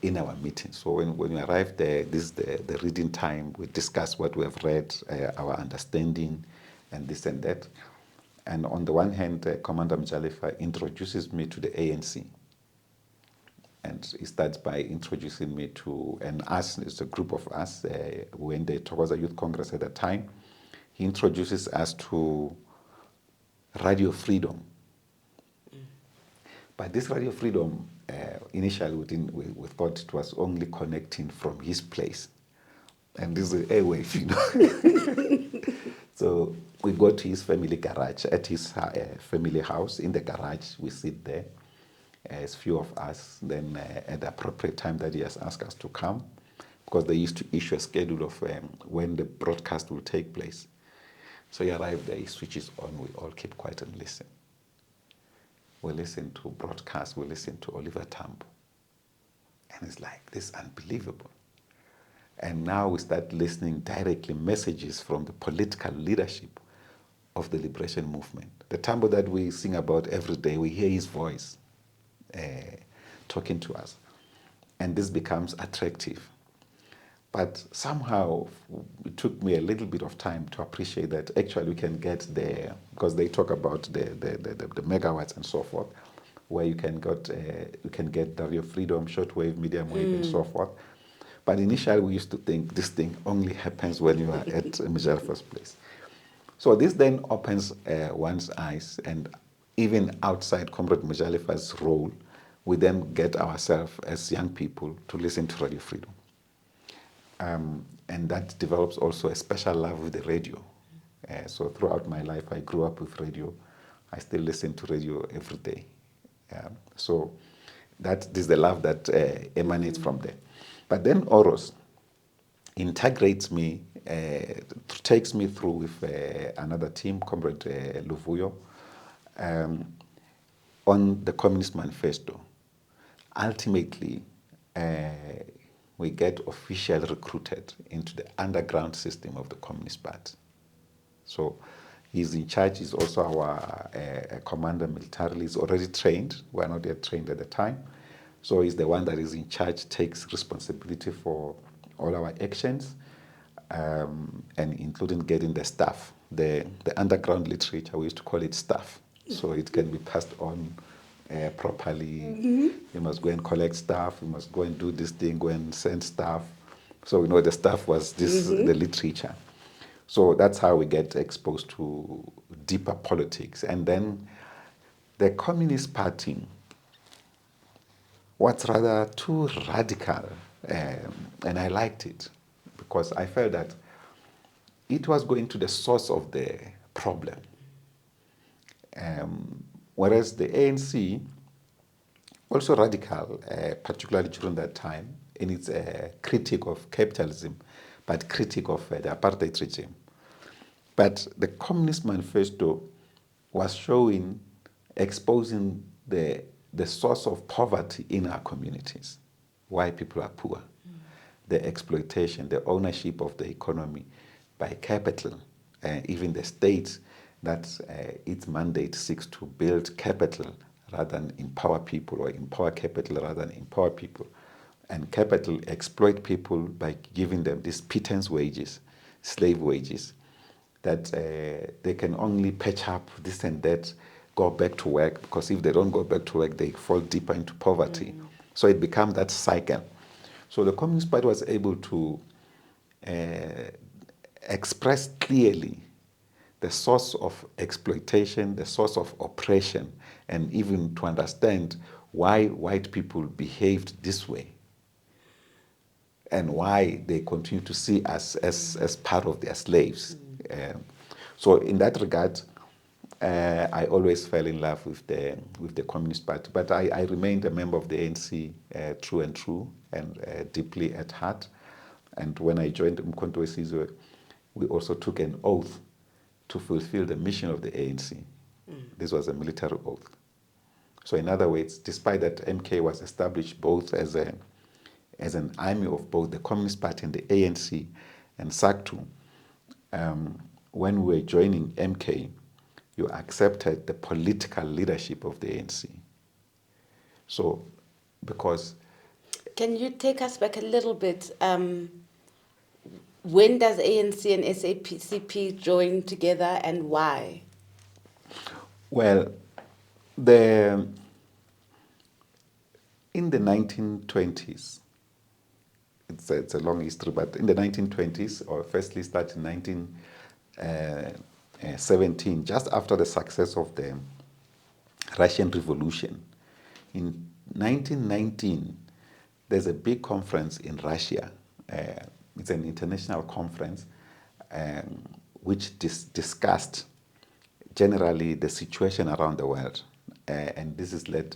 in our meetings. So when we arrive there, this is the reading time. We discuss what we have read, our understanding, and this and that. And on the one hand, Commander Mjalifa introduces me to the ANC. And he starts by introducing me to, and us, it's a group of us, when the Togoza Youth Congress at the time, he introduces us to Radio Freedom. But this Radio Freedom initially we thought it was only connecting from his place. And this is a airwave, you know. So we go to his family garage, at his family house. In the garage, we sit there, as few of us. Then at the appropriate time that he has asked us to come, because they used to issue a schedule of when the broadcast will take place. So he arrived there, he switches on, we all keep quiet and listen. We listen to broadcast, we listen to Oliver Tambo. And it's like, this is unbelievable. And now we start listening directly messages from the political leadership of the liberation movement. The Tambo that we sing about every day, we hear his voice talking to us. And this becomes attractive. But somehow it took me a little bit of time to appreciate that actually we can get there, because they talk about the megawatts and so forth, where you can get radio freedom, shortwave, medium wave, and so forth. But initially we used to think this thing only happens when you are at Mjalifa's place. So this then opens one's eyes, and even outside Comrade Mjalifa's role, we then get ourselves as young people to listen to Radio Freedom. And that develops also a special love with the radio. So throughout my life, I grew up with radio. I still listen to radio every day. So that is the love that emanates from there. But then Oros integrates me, takes me through with another team, Comrade Luvuyo, on the Communist Manifesto. Ultimately, we get officially recruited into the underground system of the Communist Party. So he's in charge. He's also our commander militarily. He's already trained. We are not yet trained at the time. So he's the one that is in charge, takes responsibility for all our actions, and including getting the staff. The underground literature, we used to call it staff. So it can be passed on properly. Mm-hmm. You must go and collect stuff. You must go and do this thing, go and send stuff. So we know the stuff was this, the literature. So that's how we get exposed to deeper politics. And then the Communist Party was rather too radical, and I liked it because I felt that it was going to the source of the problem. Whereas the ANC, also radical, particularly during that time, in its critique of capitalism, but critique of the apartheid regime. But the Communist Manifesto was showing, exposing the source of poverty in our communities, why people are poor, the exploitation, the ownership of the economy by capital, even the state, that its mandate seeks to build capital rather than empower people, or empower capital rather than empower people. And capital exploit people by giving them these pittance wages, slave wages, that they can only patch up this and that, go back to work, because if they don't go back to work, they fall deeper into poverty. So it becomes that cycle. So the Communist Party was able to express clearly the source of exploitation, the source of oppression, and even to understand why white people behaved this way and why they continue to see us as part of their slaves. So in that regard, I always fell in love with the Communist Party, but I remained a member of the ANC true and true, and deeply at heart. And when I joined Umkhonto weSizwe, we also took an oath to fulfill the mission of the ANC. This was a military oath. So in other words, despite that MK was established both as an army of both the Communist Party and the ANC and SACTU, when we were joining MK, you accepted the political leadership of the ANC. So, because... Can you take us back a little bit? When does ANC and SACP join together, and why? Well, in the 1920s, it's a long history, but in the 1920s, or firstly started in 1917, just after the success of the Russian Revolution, in 1919, there's a big conference in Russia. It's an international conference which discussed generally the situation around the world. And this is led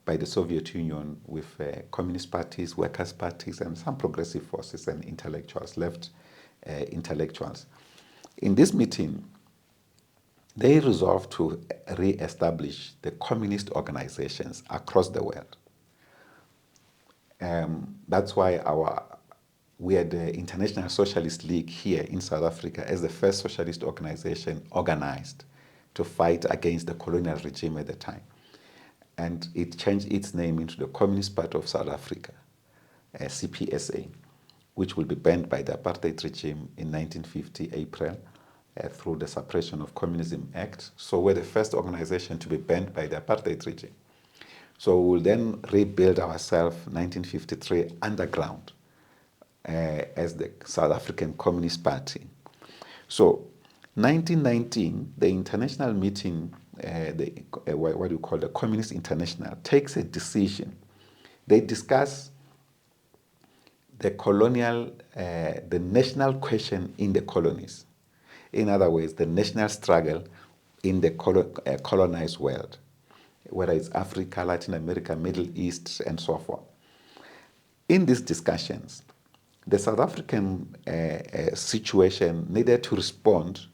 by the Soviet Union with communist parties, workers' parties, and some progressive forces and intellectuals, left intellectuals. In this meeting, they resolved to re-establish the communist organizations across the world. That's why we had the International Socialist League here in South Africa as the first socialist organization organized to fight against the colonial regime at the time. And it changed its name into the Communist Party of South Africa, CPSA, which will be banned by the Apartheid regime in 1950 April through the Suppression of Communism Act. So we're the first organization to be banned by the Apartheid regime. So we'll then rebuild ourselves 1953 underground as the South African Communist Party. So 1919, the international meeting, what you call the Communist International, takes a decision. They discuss the the national question in the colonies. In other words, the national struggle in the colonized world, whether it's Africa, Latin America, Middle East, and so forth. In these discussions, the South African situation needed to respond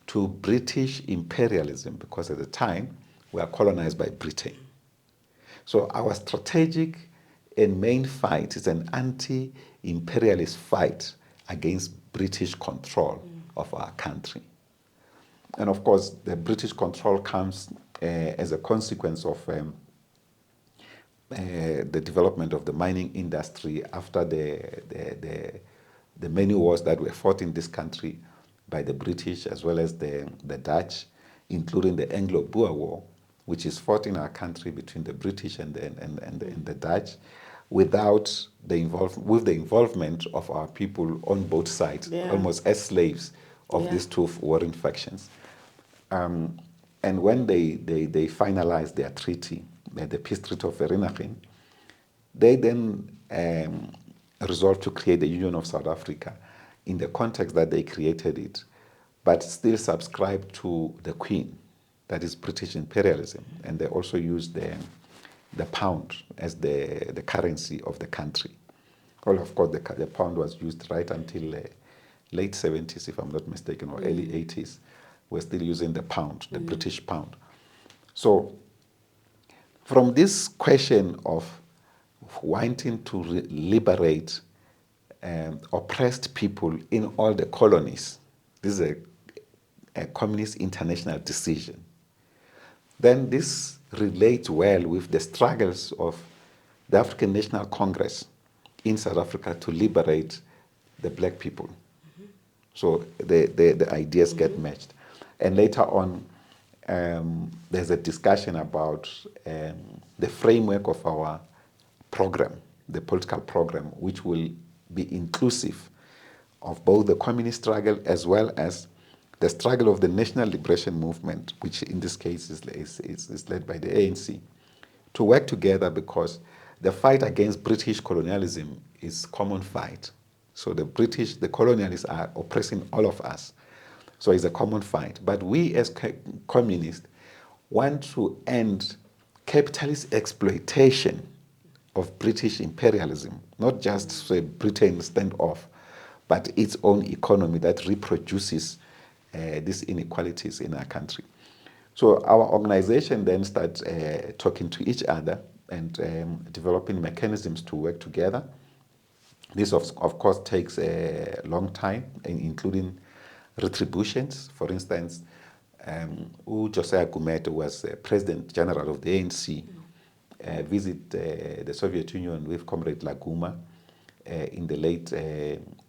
to British imperialism because at the time we were colonized by Britain. So our strategic and main fight is an anti-imperialist fight against British control of our country. And of course, the British control comes as a consequence of the development of the mining industry after the many wars that were fought in this country by the British as well as the Dutch, including the Anglo-Boer War, which is fought in our country between the British and the Dutch, with the involvement of our people on both sides, almost as slaves of these two warring factions. And when they finalized their treaty, the Peace Treaty of Vereeniging, they then resolved to create the Union of South Africa in the context that they created it, but still subscribed to the Queen, that is British imperialism, and they also used the pound as the currency of the country. Well, of course, the pound was used right until late 70s, if I'm not mistaken, or early 80s. We're still using the pound, the British pound. So from this question of wanting to liberate oppressed people in all the colonies, this is a communist international decision. Then this relates well with the struggles of the African National Congress in South Africa to liberate the black people. So the ideas get matched. And later on, there's a discussion about the framework of our program, the political program, which will be inclusive of both the communist struggle as well as the struggle of the National Liberation Movement, which in this case is led by the ANC, to work together because the fight against British colonialism is a common fight. So the colonialists are oppressing all of us. So it's a common fight. But we as communists want to end capitalist exploitation of British imperialism, not just say Britain stand off, but its own economy that reproduces these inequalities in our country. So our organization then starts talking to each other and developing mechanisms to work together. This, of course, takes a long time, including retributions. For instance, Josiah Gumede was President General of the ANC, visit the Soviet Union with Comrade Laguma in the late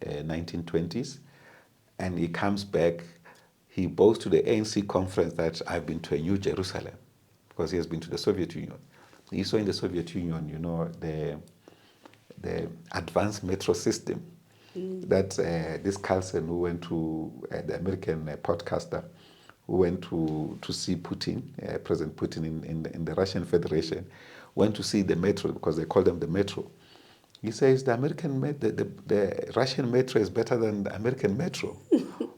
1920s, and he comes back. He boasts to the ANC conference that I've been to a New Jerusalem, because he has been to the Soviet Union. He saw in the Soviet Union, the advanced metro system that this Carlson, who went to the American podcaster, who went to see Putin, President Putin in the Russian Federation, went to see the metro, because they call them the metro. He says the Russian metro is better than the American metro.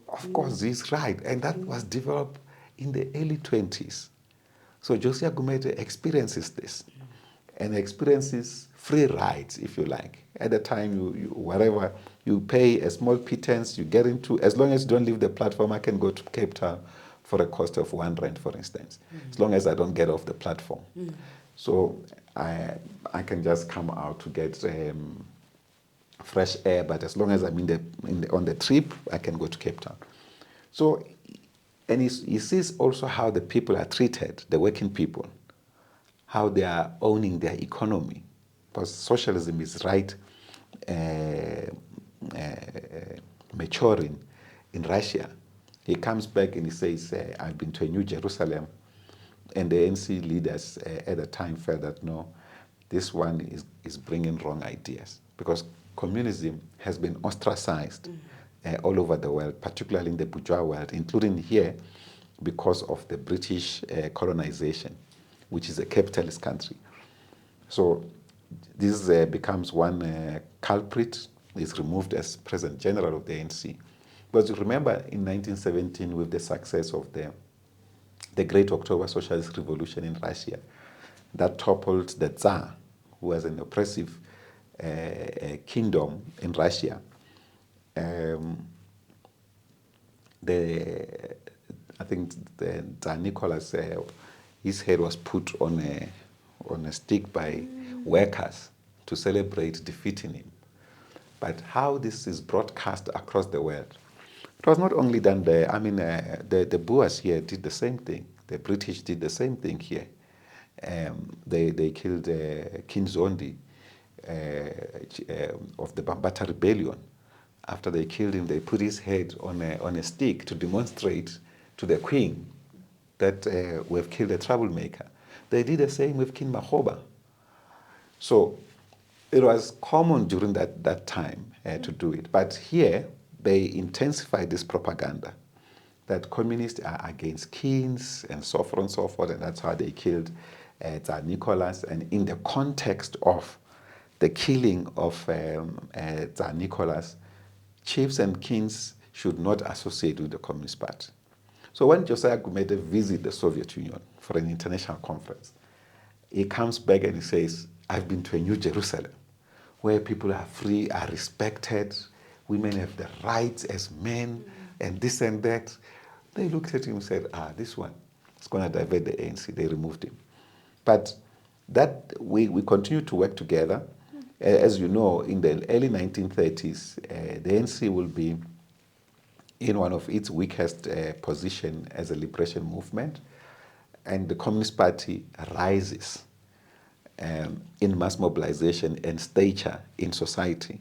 Of course, he's right. And that was developed in the early 20s. So Josiah Gumede experiences this, and experiences free rides, if you like. At the time, wherever you pay a small pittance, you get into, as long as you don't leave the platform, I can go to Cape Town for a cost of R1, for instance, as long as I don't get off the platform. So I can just come out to get fresh air, but as long as I'm on the trip, I can go to Cape Town. So, and he sees also how the people are treated, the working people, how they are owning their economy, because socialism is maturing in Russia. He comes back and he says, I've been to a New Jerusalem, and the ANC leaders at the time felt that no, this one is bringing wrong ideas, because communism has been ostracized all over the world, particularly in the bourgeois world, including here, because of the British colonization, which is a capitalist country. So this becomes one culprit, is removed as President General of the ANC. Because you remember in 1917, with the success of the Great October Socialist Revolution in Russia, that toppled the Tsar, who was an oppressive kingdom in Russia. I think the Tsar Nicholas, his head was put on a stick by workers to celebrate defeating him. But how this is broadcast across the world, it was not only done there. I mean, the Boers here did the same thing. The British did the same thing here. They killed King Zondi of the Bambata Rebellion. After they killed him, they put his head on a stick to demonstrate to the Queen that we've killed a troublemaker. They did the same with King Makgoba. So it was common during that time to do it. But here, they intensified this propaganda that communists are against kings and so forth, and that's how they killed Tsar Nicholas. And in the context of the killing of Tsar Nicholas, chiefs and kings should not associate with the Communist Party. So when Josiah Gumede visited the Soviet Union for an international conference, he comes back and he says, I've been to a New Jerusalem, where people are free, are respected, women have the rights as men, and this and that. They looked at him and said, this one is going to divert the ANC. They removed him. But that we continue to work together. As you know, in the early 1930s, the ANC will be in one of its weakest position as a liberation movement, and the Communist Party rises in mass mobilization and stature in society.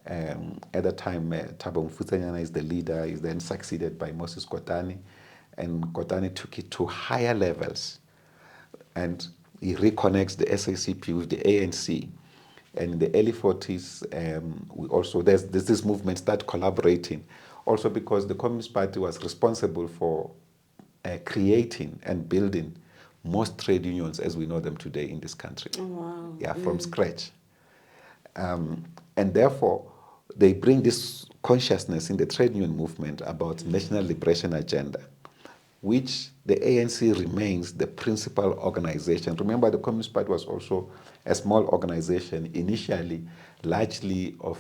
At the time, Thabo Mfutsanyana is the leader, is then succeeded by Moses Kotane, and Kotane took it to higher levels, and he reconnects the SACP with the ANC. And in the early 40s, we also there's this movement start collaborating, also because the Communist Party was responsible for creating and building most trade unions as we know them today in this country. Oh, wow. Yeah, from scratch. And therefore, they bring this consciousness in the trade union movement about national liberation agenda, which the ANC remains the principal organization. Remember, the Communist Party was also a small organization, initially largely of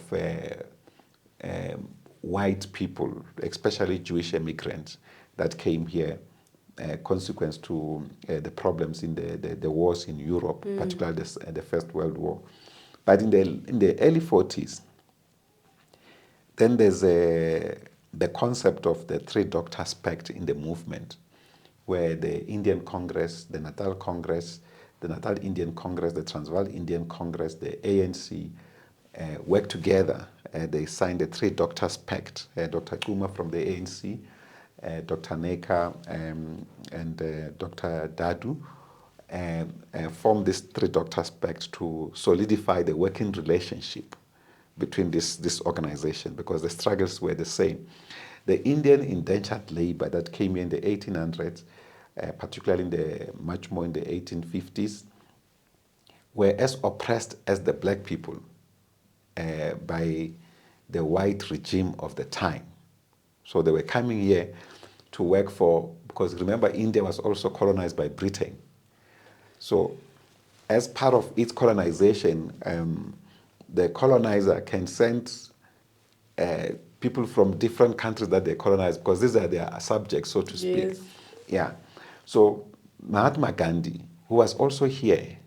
white people, especially Jewish immigrants that came here, consequence to the problems in the wars in Europe, particularly the First World War. But in the early 40s, then there's the concept of the three doctors pact in the movement, where the Indian Congress, the Natal Congress, the Natal Indian Congress, the Transvaal Indian Congress, the ANC work together. They signed the three doctors pact. Dr. Kuma from the ANC, Dr. Neka, and Dr. Dadu formed this three doctors pact to solidify the working relationship between this organization, because the struggles were the same. The Indian indentured labor that came in the 1800s, particularly much more in the 1850s, were as oppressed as the black people by the white regime of the time. So they were coming here to work for, because remember, India was also colonized by Britain. So as part of its colonization, the colonizer can send people from different countries that they colonize, because these are their subjects, so to speak. Yes. Yeah. So Mahatma Gandhi, who was also here,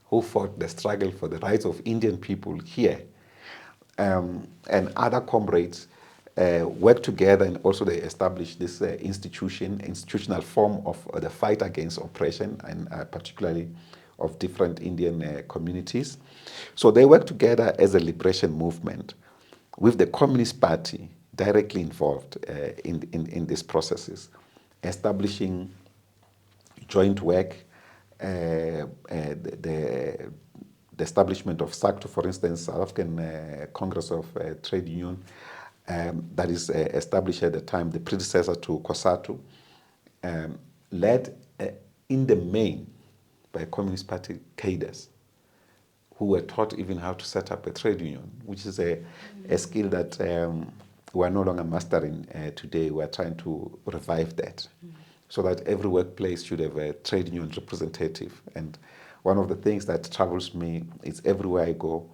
who fought the struggle for the rights of Indian people here, and other comrades worked together, and also they established this institutional form of the fight against oppression, and particularly of different Indian communities. So they worked together as a liberation movement, with the Communist Party directly involved in these processes, establishing joint work, the establishment of SACTO, for instance, South African Congress of Trade Union, that is established at the time, the predecessor to COSATU, led in the main by Communist Party cadres, who were taught even how to set up a trade union, which is a skill that we are no longer mastering today. We are trying to revive that, so that every workplace should have a trade union representative. And one of the things that troubles me is everywhere I go,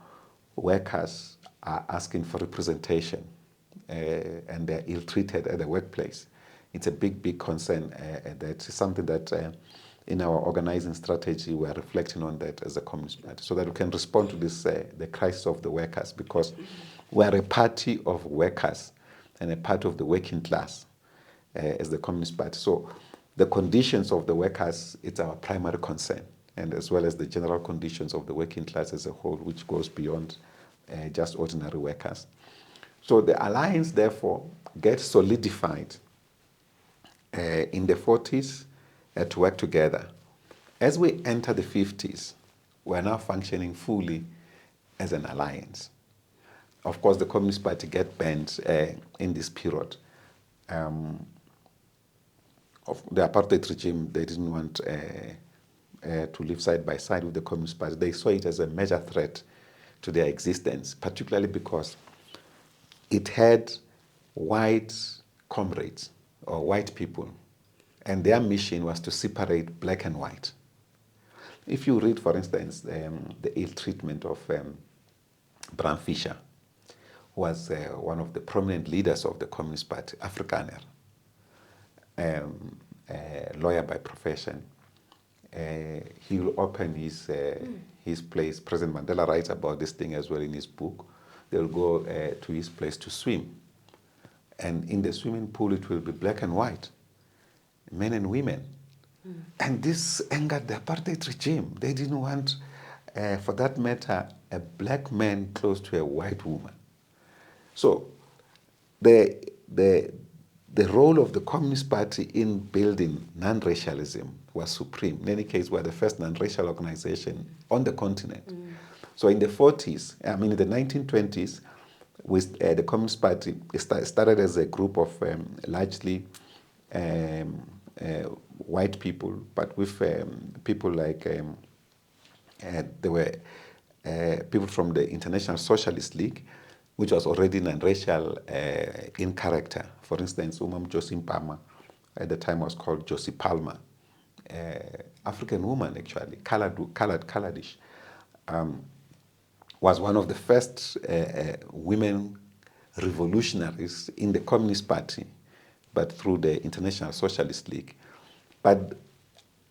workers are asking for representation, and they're ill-treated at the workplace. It's a big, big concern. That is something that in our organizing strategy, we are reflecting on that as a Communist Party, so that we can respond to this, the crisis of the workers, because we are a party of workers and a part of the working class as the Communist Party. So the conditions of the workers, it's our primary concern, and as well as the general conditions of the working class as a whole, which goes beyond just ordinary workers. So the alliance, therefore, gets solidified in the 40s to work together. As we enter the 50s, we're now functioning fully as an alliance. Of course, the Communist Party get banned in this period. Of the apartheid regime, they didn't want to live side by side with the Communist Party. They saw it as a major threat to their existence, particularly because it had white comrades or white people, and their mission was to separate black and white. If you read, for instance, the ill treatment of Bram Fischer, who was one of the prominent leaders of the Communist Party, Afrikaner, lawyer by profession, he will open his place. President Mandela writes about this thing as well in his book. They'll go to his place to swim. And in the swimming pool, it will be black and white, men and women. And this angered the apartheid regime. They didn't want, for that matter, a black man close to a white woman. So the role of the Communist Party in building non-racialism was supreme. In any case, we are the first non-racial organization on the continent. So in the 40s, in the 1920s, with the Communist Party started as a group of largely white people, but with people like there were people from the International Socialist League, which was already non-racial in character. For instance, Josie Mpama at the time was called Josie Palmer, African woman actually, coloredish, was one of the first women revolutionaries in the Communist Party, but through the International Socialist League. But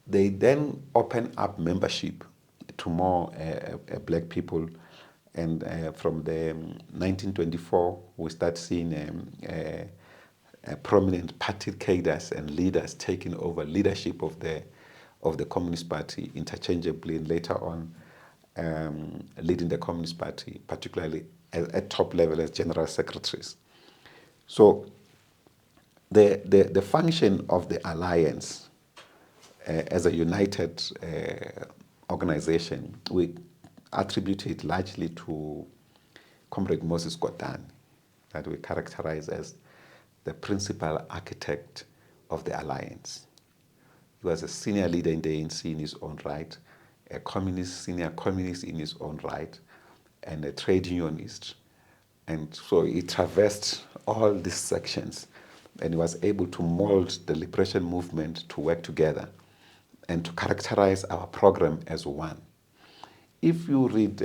they then opened up membership to more black people, and from the 1924 we start seeing prominent party cadres and leaders taking over leadership of the Communist Party interchangeably, and later on leading the Communist Party, particularly at top level as general secretaries. So the function of the alliance as a united organization, we attribute it largely to Comrade Moses Kotane, that we characterize as the principal architect of the alliance. He was a senior leader in the ANC in his own right, a communist, senior communist in his own right, and a trade unionist. And so he traversed all these sections, and he was able to mold the liberation movement to work together and to characterize our program as one. If you read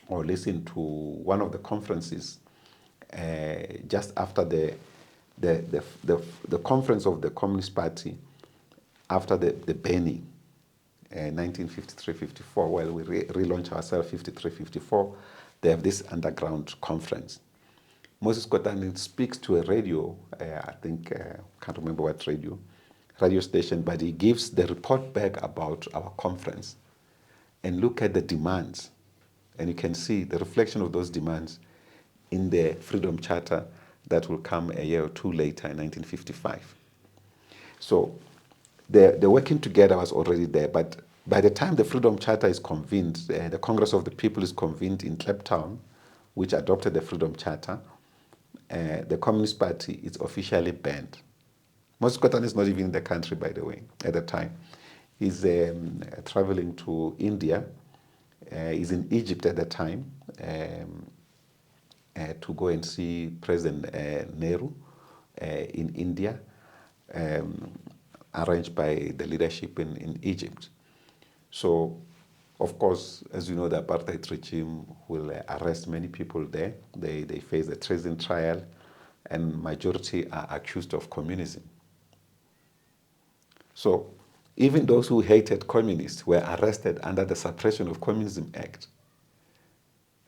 or listen to one of the conferences just after the conference of the Communist Party, after the banning, 1953-54, well, we relaunched ourselves 53-54, they have this underground conference. Moses Kotane speaks to a radio, I think, can't remember what radio station, but he gives the report back about our conference and look at the demands. And you can see the reflection of those demands in the Freedom Charter that will come a year or two later in 1955. So the working together was already there, but by the time the Freedom Charter is convened, the Congress of the People is convened in Cape Town, which adopted the Freedom Charter, the Communist Party is officially banned. Moses Kotane is not even in the country, by the way, at the time. He's traveling to India. He's in Egypt at the time to go and see President Nehru in India, arranged by the leadership in Egypt. So, of course, as you know, the apartheid regime will arrest many people there. They face a treason trial, and majority are accused of communism. So, even those who hated communists were arrested under the Suppression of Communism Act.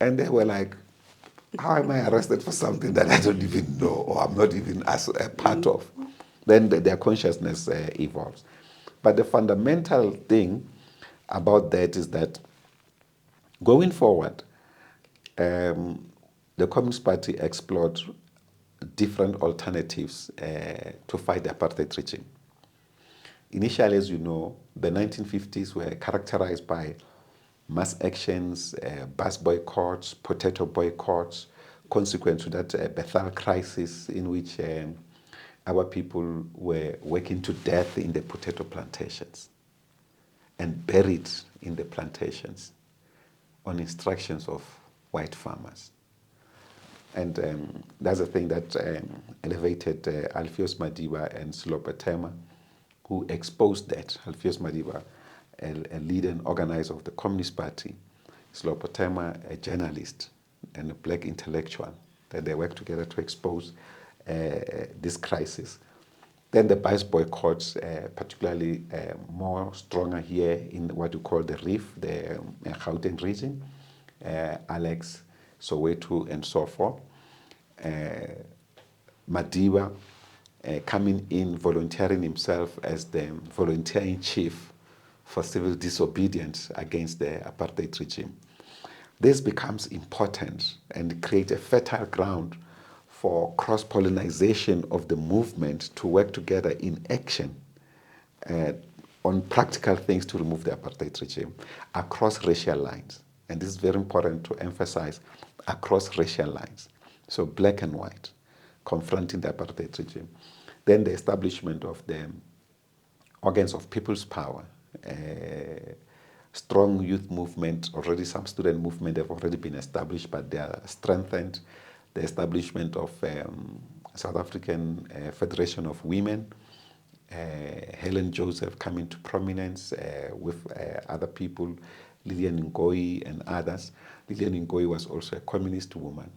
And they were like, how am I arrested for something that I don't even know or I'm not even as a part of? Then their consciousness evolves. But the fundamental thing about that is that going forward, the Communist Party explored different alternatives to fight the apartheid regime. Initially, as you know, the 1950s were characterized by mass actions, bus boycotts, potato boycotts, consequent to that Bethel crisis in which our people were working to death in the potato plantations and buried in the plantations on instructions of white farmers. And that's a thing that elevated Alpheus Madiba and Slopatema, who exposed that. Alpheus Madiba, a leader and organizer of the Communist Party, Slopatema, a journalist and a black intellectual, that they worked together to expose this crisis. Then the bus boycotts, particularly more stronger here in what we call the Reef, the Gauteng region, Alex, Soweto, and so forth. Madiba coming in, volunteering himself as the volunteer-in-chief for civil disobedience against the apartheid regime. This becomes important and creates a fertile ground for cross-pollination of the movement to work together in action on practical things to remove the apartheid regime across racial lines. And this is very important to emphasize, across racial lines. So black and white, confronting the apartheid regime. Then the establishment of the organs of people's power, strong youth movement, already some student movement have already been established, but they are strengthened. The establishment of South African Federation of Women, Helen Joseph coming to prominence with other people, Lillian Ngoyi and others. Lillian Ngoyi was also a communist woman,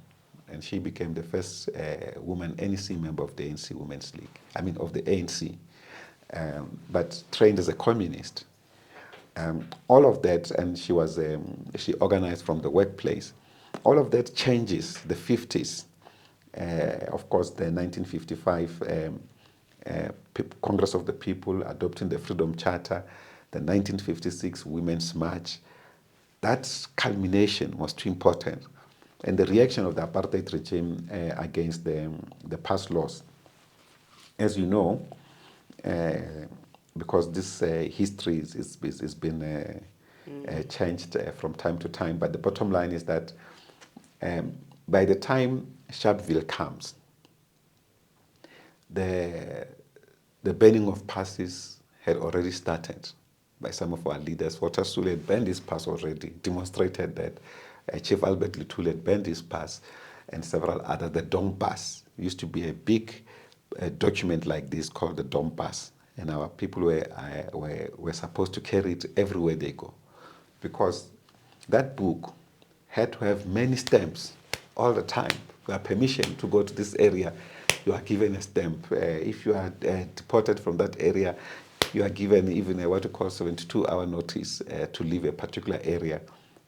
and she became the first woman NEC member of the ANC Women's League, of the ANC, but trained as a communist. All of that, and she organized from the workplace. All of that changes the 50s. Of course, the 1955 Congress of the People adopting the Freedom Charter, the 1956 Women's March. That culmination was too important. And the reaction of the apartheid regime against the past laws. As you know, because this history has been changed from time to time, but the bottom line is that by the time Sharpeville comes, the burning of passes had already started. by some of our leaders. Walter Sisulu had banned his pass already, demonstrated that. Chief Albert Luthuli had banned his pass, and several others. The Dong Pass used to be a big document like this called the Dong Pass, and our people were supposed to carry it everywhere they go, because that book had to have many stamps all the time. You have permission to go to this area, you are given a stamp. If you are deported from that area, you are given even what we call 72-hour notice to leave a particular area.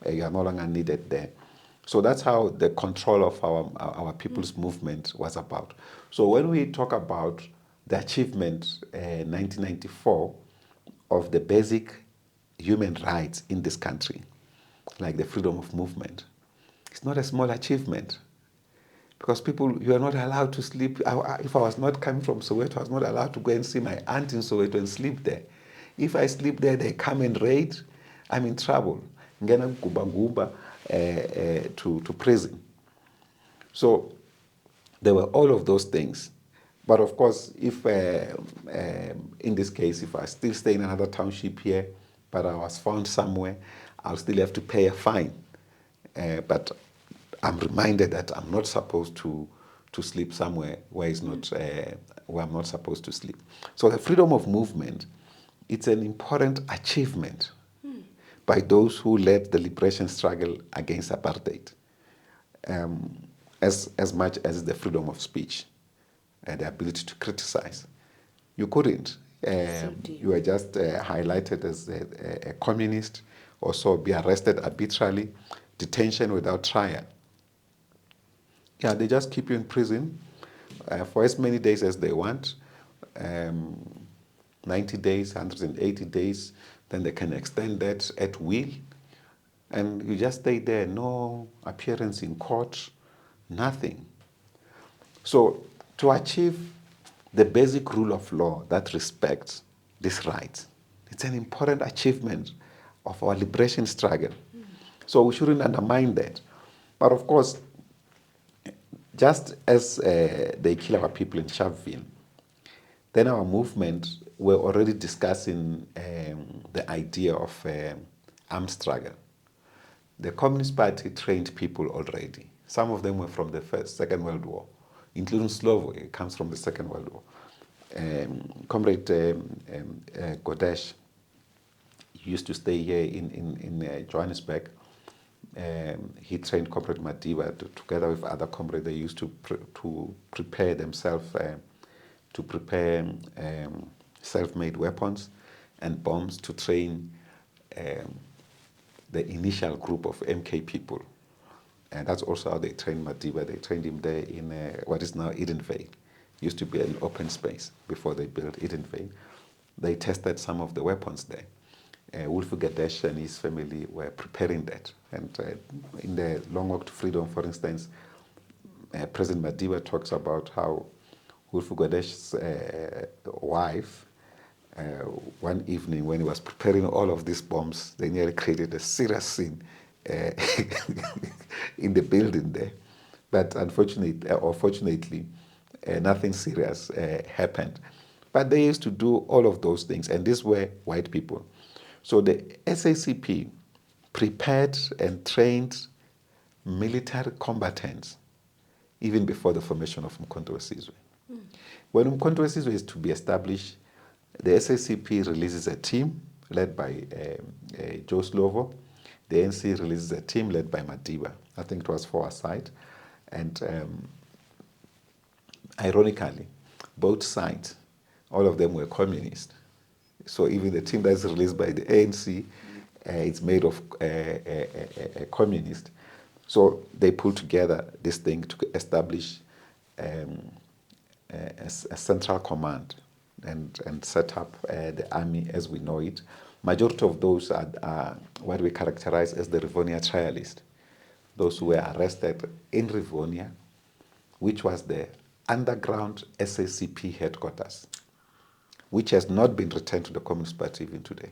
You are no longer needed there. So that's how the control of our people's movement was about. So when we talk about the achievement 1994 of the basic human rights in this country, like the freedom of movement, it's not a small achievement. Because people, you are not allowed to sleep. If I was not coming from Soweto, I was not allowed to go and see my aunt in Soweto and sleep there. If I sleep there, they come and raid. I'm in trouble. Ngena guba to prison. So there were all of those things. But of course, if in this case, if I still stay in another township here, but I was found somewhere, I'll still have to pay a fine. But I'm reminded that I'm not supposed to sleep somewhere where it's not where I'm not supposed to sleep. So the freedom of movement, it's an important achievement by those who led the liberation struggle against apartheid, as much as the freedom of speech and the ability to criticize. You couldn't. You were just highlighted as a communist, or so be arrested arbitrarily, detention without trial. Yeah, they just keep you in prison for as many days as they want, 90 days, 180 days, then they can extend that at will. And you just stay there, no appearance in court, nothing. So to achieve the basic rule of law that respects these rights, it's an important achievement of our liberation struggle. So we shouldn't undermine that. But of course, just as they kill our people in Sharpeville, then our movement were already discussing the idea of armed struggle. The Communist Party trained people already. Some of them were from the Second World War, including Slovo. It comes from the Second World War. Comrade Godesh used to stay here in Johannesburg. He trained Comrade Madiba together with other comrades. They used to prepare themselves to prepare self-made weapons and bombs to train the initial group of MK people. And that's also how they trained Madiba. They trained him there in what is now Edenvale. Used to be an open space before they built Edenvale. They tested some of the weapons there. Wolfie Gadesh and his family were preparing that. And in the Long Walk to Freedom, for instance, President Madiba talks about how Wolfie Gadesh's wife, one evening when he was preparing all of these bombs, they nearly created a serious scene in the building there. But unfortunately, or fortunately, nothing serious happened. But they used to do all of those things, and these were white people. So the SACP prepared and trained military combatants even before the formation of Umkhonto we Sizwe. When Umkhonto we Sizwe is to be established, the SACP releases a team led by Joe Slovo. The ANC releases a team led by Madiba. I think it was 4 aside. And ironically, both sides, all of them were communist. So even the team that's released by the ANC, it's made of a communist. So they pulled together this thing to establish a central command and set up the army as we know it. Majority of those are what we characterize as the Rivonia trialists. Those who were arrested in Rivonia, which was the underground SACP headquarters, which has not been returned to the Communist Party even today.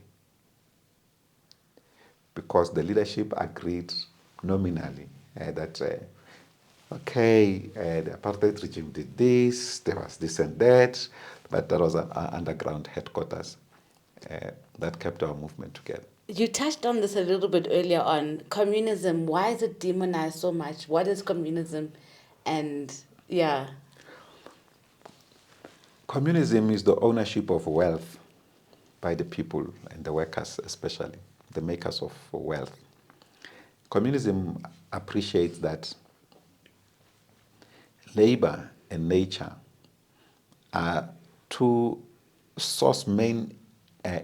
Because the leadership agreed nominally that, okay, the apartheid regime did this, there was this and that, but there was an underground headquarters that kept our movement together. You touched on this a little bit earlier on. Communism, why is it demonized so much? What is communism? And yeah. Communism is the ownership of wealth by the people and the workers, especially the makers of wealth. Communism appreciates that labor and nature are two source main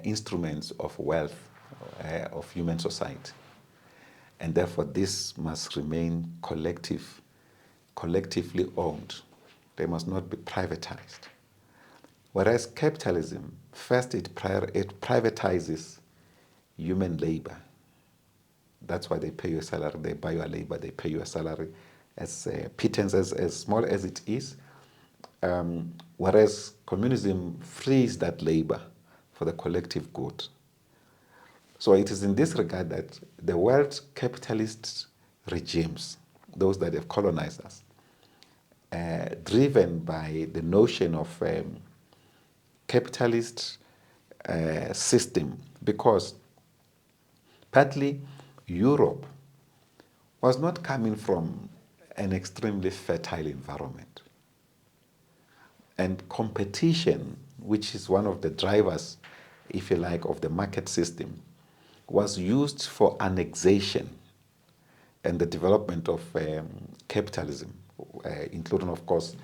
instruments of wealth of human society. And therefore this must remain collectively owned. They must not be privatized. Whereas capitalism, first it privatizes human labor. That's why they pay you a salary, they buy your labor, they pay you a salary as pittance, as small as it is. Whereas communism frees that labor for the collective good. So it is in this regard that the world's capitalist regimes, those that have colonized us, driven by the notion of capitalist system, because partly Europe was not coming from an extremely fertile environment. And competition, which is one of the drivers, if you like, of the market system, was used for annexation and the development of capitalism, including, of course,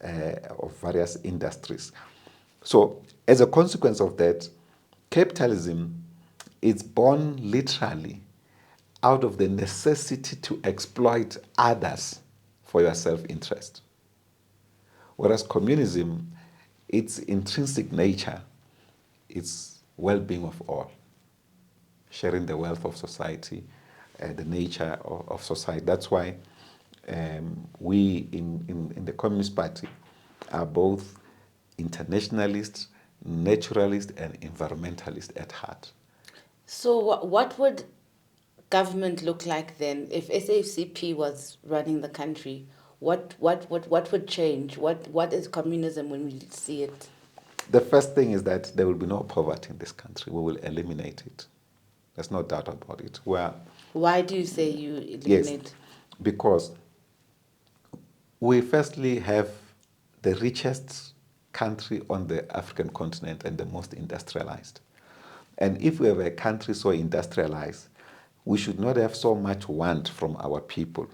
of various industries. So, as a consequence of that, capitalism is born literally out of the necessity to exploit others for your self-interest. Whereas communism, its intrinsic nature, is well-being of all, sharing the wealth of society, the nature of society. That's why we in the Communist Party are both internationalists, naturalists, and environmentalists at heart. So what would government look like then if SACP was running the country? What would change? What is communism when we see it? The first thing is that there will be no poverty in this country. We will eliminate it. There's no doubt about it. Why do you say you eliminate? Yes, because we firstly have the richest country on the African continent and the most industrialized. And if we have a country so industrialized, we should not have so much want from our people.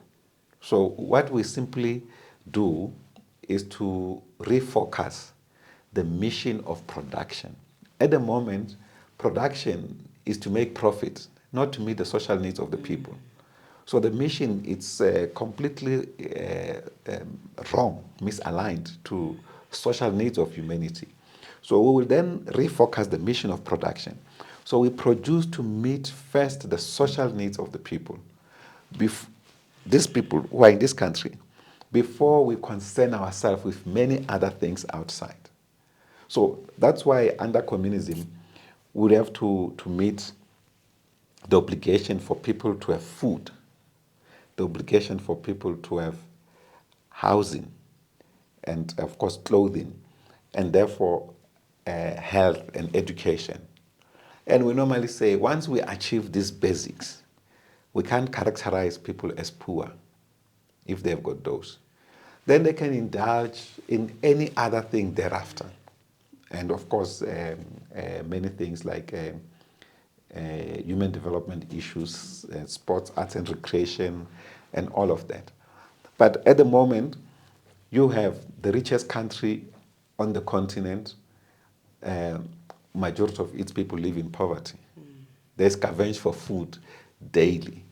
So what we simply do is to refocus the mission of production. At the moment, production is to make profit, not to meet the social needs of the people. So the mission is completely wrong, misaligned to social needs of humanity. So we will then refocus the mission of production. So we produce to meet first the social needs of the people. These people who are in this country, before we concern ourselves with many other things outside. So that's why under communism, we would have to meet the obligation for people to have food, the obligation for people to have housing, and of course clothing, and therefore health and education. And we normally say once we achieve these basics, we can't characterize people as poor if they've got those. Then they can indulge in any other thing thereafter. And of course, many things like human development issues, sports, arts and recreation, and all of that. But at the moment, you have the richest country on the continent. Majority of its people live in poverty. They scavenge for food daily.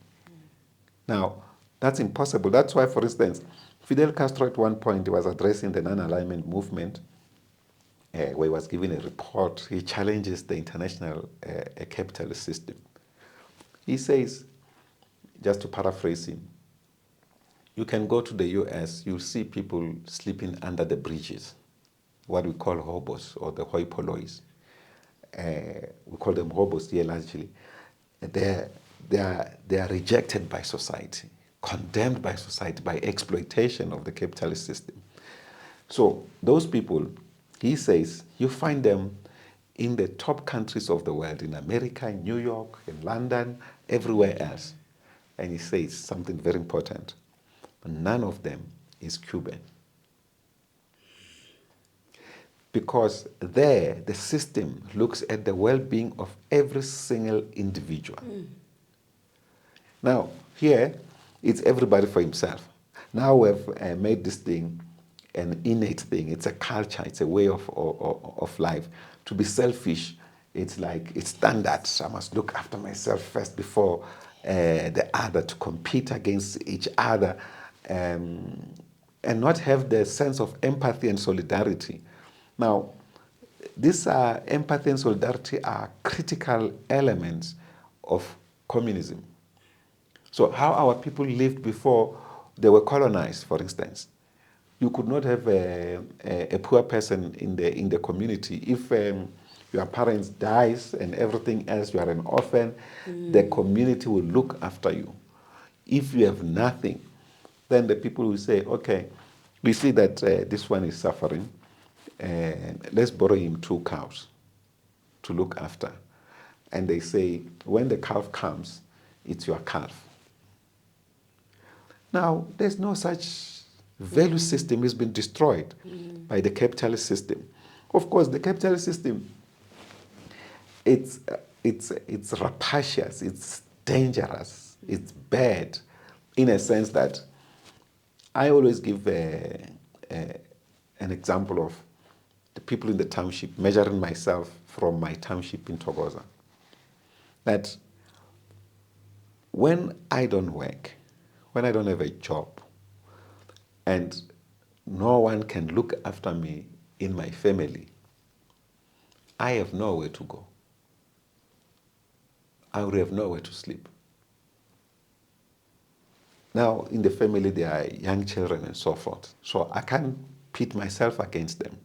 Now, that's impossible. That's why, for instance, Fidel Castro at one point was addressing the non-alignment movement, where he was giving a report. He challenges the international capitalist system. He says, just to paraphrase him, you can go to the US, you'll see people sleeping under the bridges, what we call hobos or the hoi pollois. We call them hobos here largely. They are rejected by society, condemned by society, by exploitation of the capitalist system. So those people, he says, you find them in the top countries of the world, in America, in New York, in London, everywhere else. And he says something very important. None of them is Cuban. Because there, the system looks at the well-being of every single individual. Now, here, it's everybody for himself. Now we've made this thing an innate thing. It's a culture. It's a way of life. To be selfish, it's like, it's standard. I must look after myself first before the other, to compete against each other, and not have the sense of empathy and solidarity. Now, these empathy and solidarity are critical elements of communism. So how our people lived before they were colonized, for instance. You could not have a poor person in the community. If your parents dies and everything else, you are an orphan, the community will look after you. If you have nothing, then the people will say, okay, we see that this one is suffering, let's borrow him 2 cows to look after. And they say, when the calf comes, it's your calf. Now, there's no such value system. It's been destroyed by the capitalist system. Of course, the capitalist system, it's rapacious, it's dangerous, it's bad, in a sense that I always give an example of the people in the township, measuring myself from my township in Thokoza. That when I don't work, when I don't have a job, and no one can look after me in my family, I have nowhere to go. I will have nowhere to sleep. Now, in the family, there are young children and so forth. So I can't pit myself against them.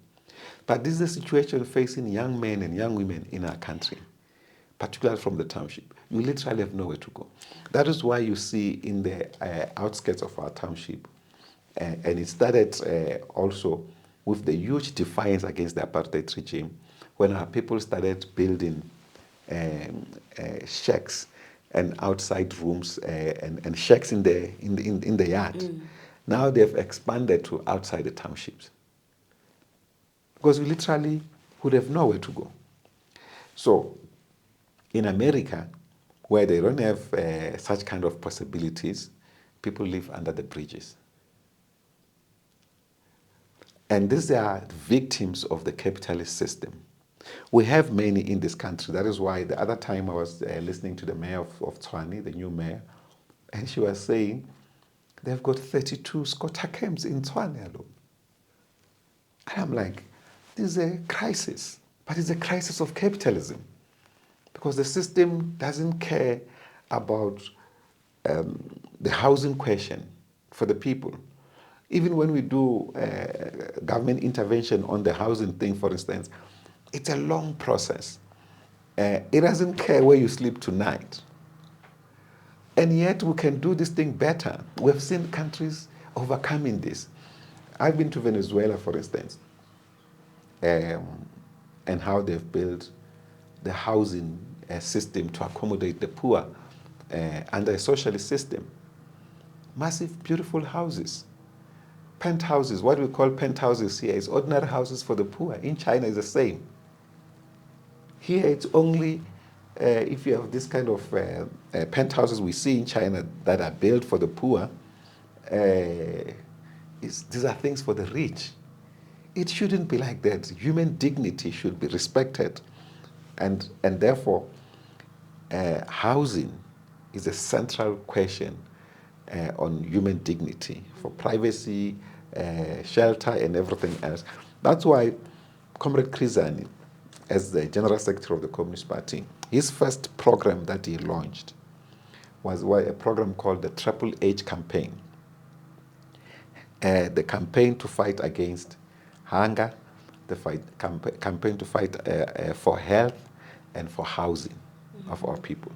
But this is a situation facing young men and young women in our country, particularly from the township. You literally have nowhere to go. That is why you see in the outskirts of our township, and it started also with the huge defiance against the apartheid regime, when our people started building shacks and outside rooms and shacks in the yard. Now they've expanded to outside the townships, because we literally would have nowhere to go. So in America, where they don't have such kind of possibilities, people live under the bridges. And these are victims of the capitalist system. We have many in this country. That is why the other time I was listening to the mayor of Tshwane, the new mayor, and she was saying they've got 32 squatter camps in Tshwane alone. And I'm like, this is a crisis, but it's a crisis of capitalism, because the system doesn't care about the housing question for the people. Even when we do government intervention on the housing thing, for instance, it's a long process. It doesn't care where you sleep tonight. And yet we can do this thing better. We've seen countries overcoming this. I've been to Venezuela, for instance, and how they've built the housing system to accommodate the poor under a socialist system. Massive, beautiful houses. Penthouses, what we call penthouses here is ordinary houses for the poor. In China, it's the same. Here, it's only if you have this kind of penthouses we see in China that are built for the poor, these are things for the rich. It shouldn't be like that. Human dignity should be respected. And therefore, housing is a central question on human dignity, for privacy, shelter, and everything else. That's why Comrade Chris Hani, as the General Secretary of the Communist Party, his first program that he launched was a program called the Triple H Campaign. The campaign to fight against hunger, the campaign to fight for health and for housing of our people.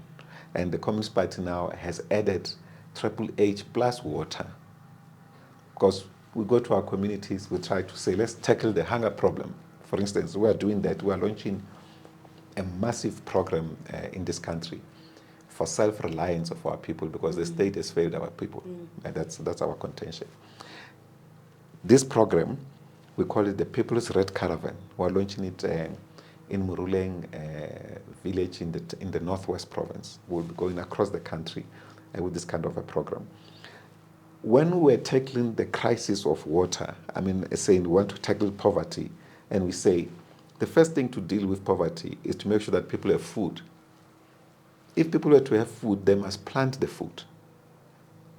And the Communist Party now has added Triple H plus water. Because we go to our communities, we try to say, let's tackle the hunger problem. For instance, we are doing that. We are launching a massive program in this country for self-reliance of our people, because the state has failed our people. And that's our contention. This program, we call it the People's Red Caravan. We're launching it in Muruleng village in the Northwest Province. We'll be going across the country with this kind of a program. When we're tackling the crisis of water, I mean, saying we want to tackle poverty, and we say the first thing to deal with poverty is to make sure that people have food. If people were to have food, they must plant the food.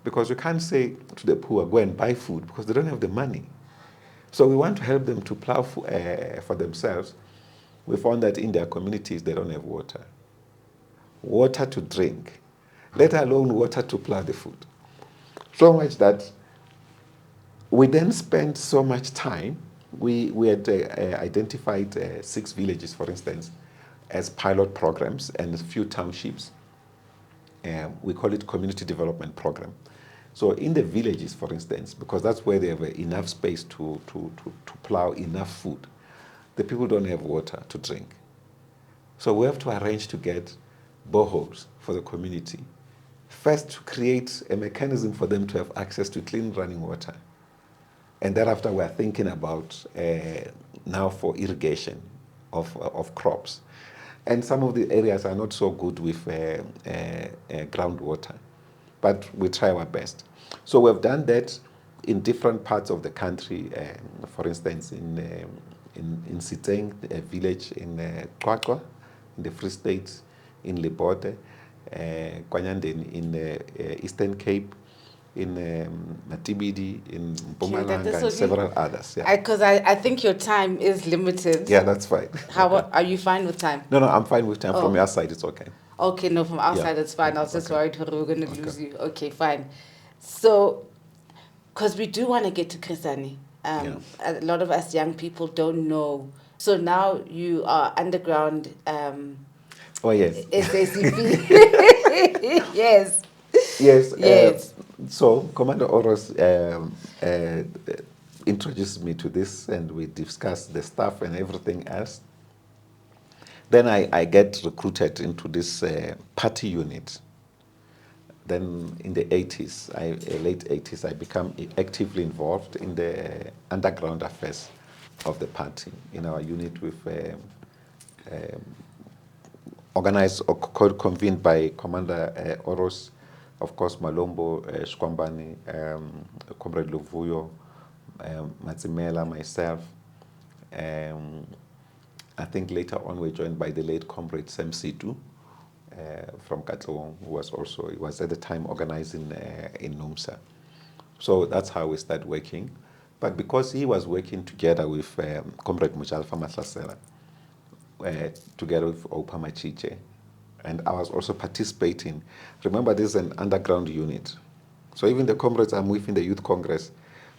Because you can't say to the poor, go and buy food, because they don't have the money. So we want to help them to plow for themselves. We found that in their communities, they don't have water. Water to drink, let alone water to plow the food. So much that we then spent so much time. We had identified 6 villages, for instance, as pilot programs, and a few townships. We call it community development program. So in the villages, for instance, because that's where they have enough space to plow enough food, the people don't have water to drink. So we have to arrange to get boreholes for the community. First, to create a mechanism for them to have access to clean running water. And thereafter, we're thinking about now for irrigation of crops. And some of the areas are not so good with groundwater, but we try our best. So we've done that in different parts of the country. For instance, in Siteng, a village in Qwaqwa, in the Free State, in Lebote, Kwanyandeni in the Eastern Cape, in Matibidi, in Mpumalanga, and several others. Yeah. Because I think your time is limited. Yeah, that's fine. How are you fine with time? No, I'm fine with time. From your side, it's okay. Okay, no, from outside it's fine. I was just worried we were going to lose you. Okay, fine. So, because we do want to get to Krisani. A lot of us young people don't know. So now you are underground. Oh, yes. SACP. Yes. Yes. Yes. So Commander Oros introduced me to this, and we discussed the stuff and everything else. Then I get recruited into this party unit. Then in the 80s, late 80s, I become actively involved in the underground affairs of the party in our unit with organized or convened by Commander Oros, of course, Malombo, Shkwambani, Comrade Luvuyo, Matsimela, myself. I think later on we were joined by the late Comrade Sam Situ from Katlong, who was at the time organizing in NUMSA. So that's how we started working. But because he was working together with Comrade Mujalfa Matlasela, together with Opa Machiche, and I was also participating. Remember, this is an underground unit. So even the comrades I'm with in the Youth Congress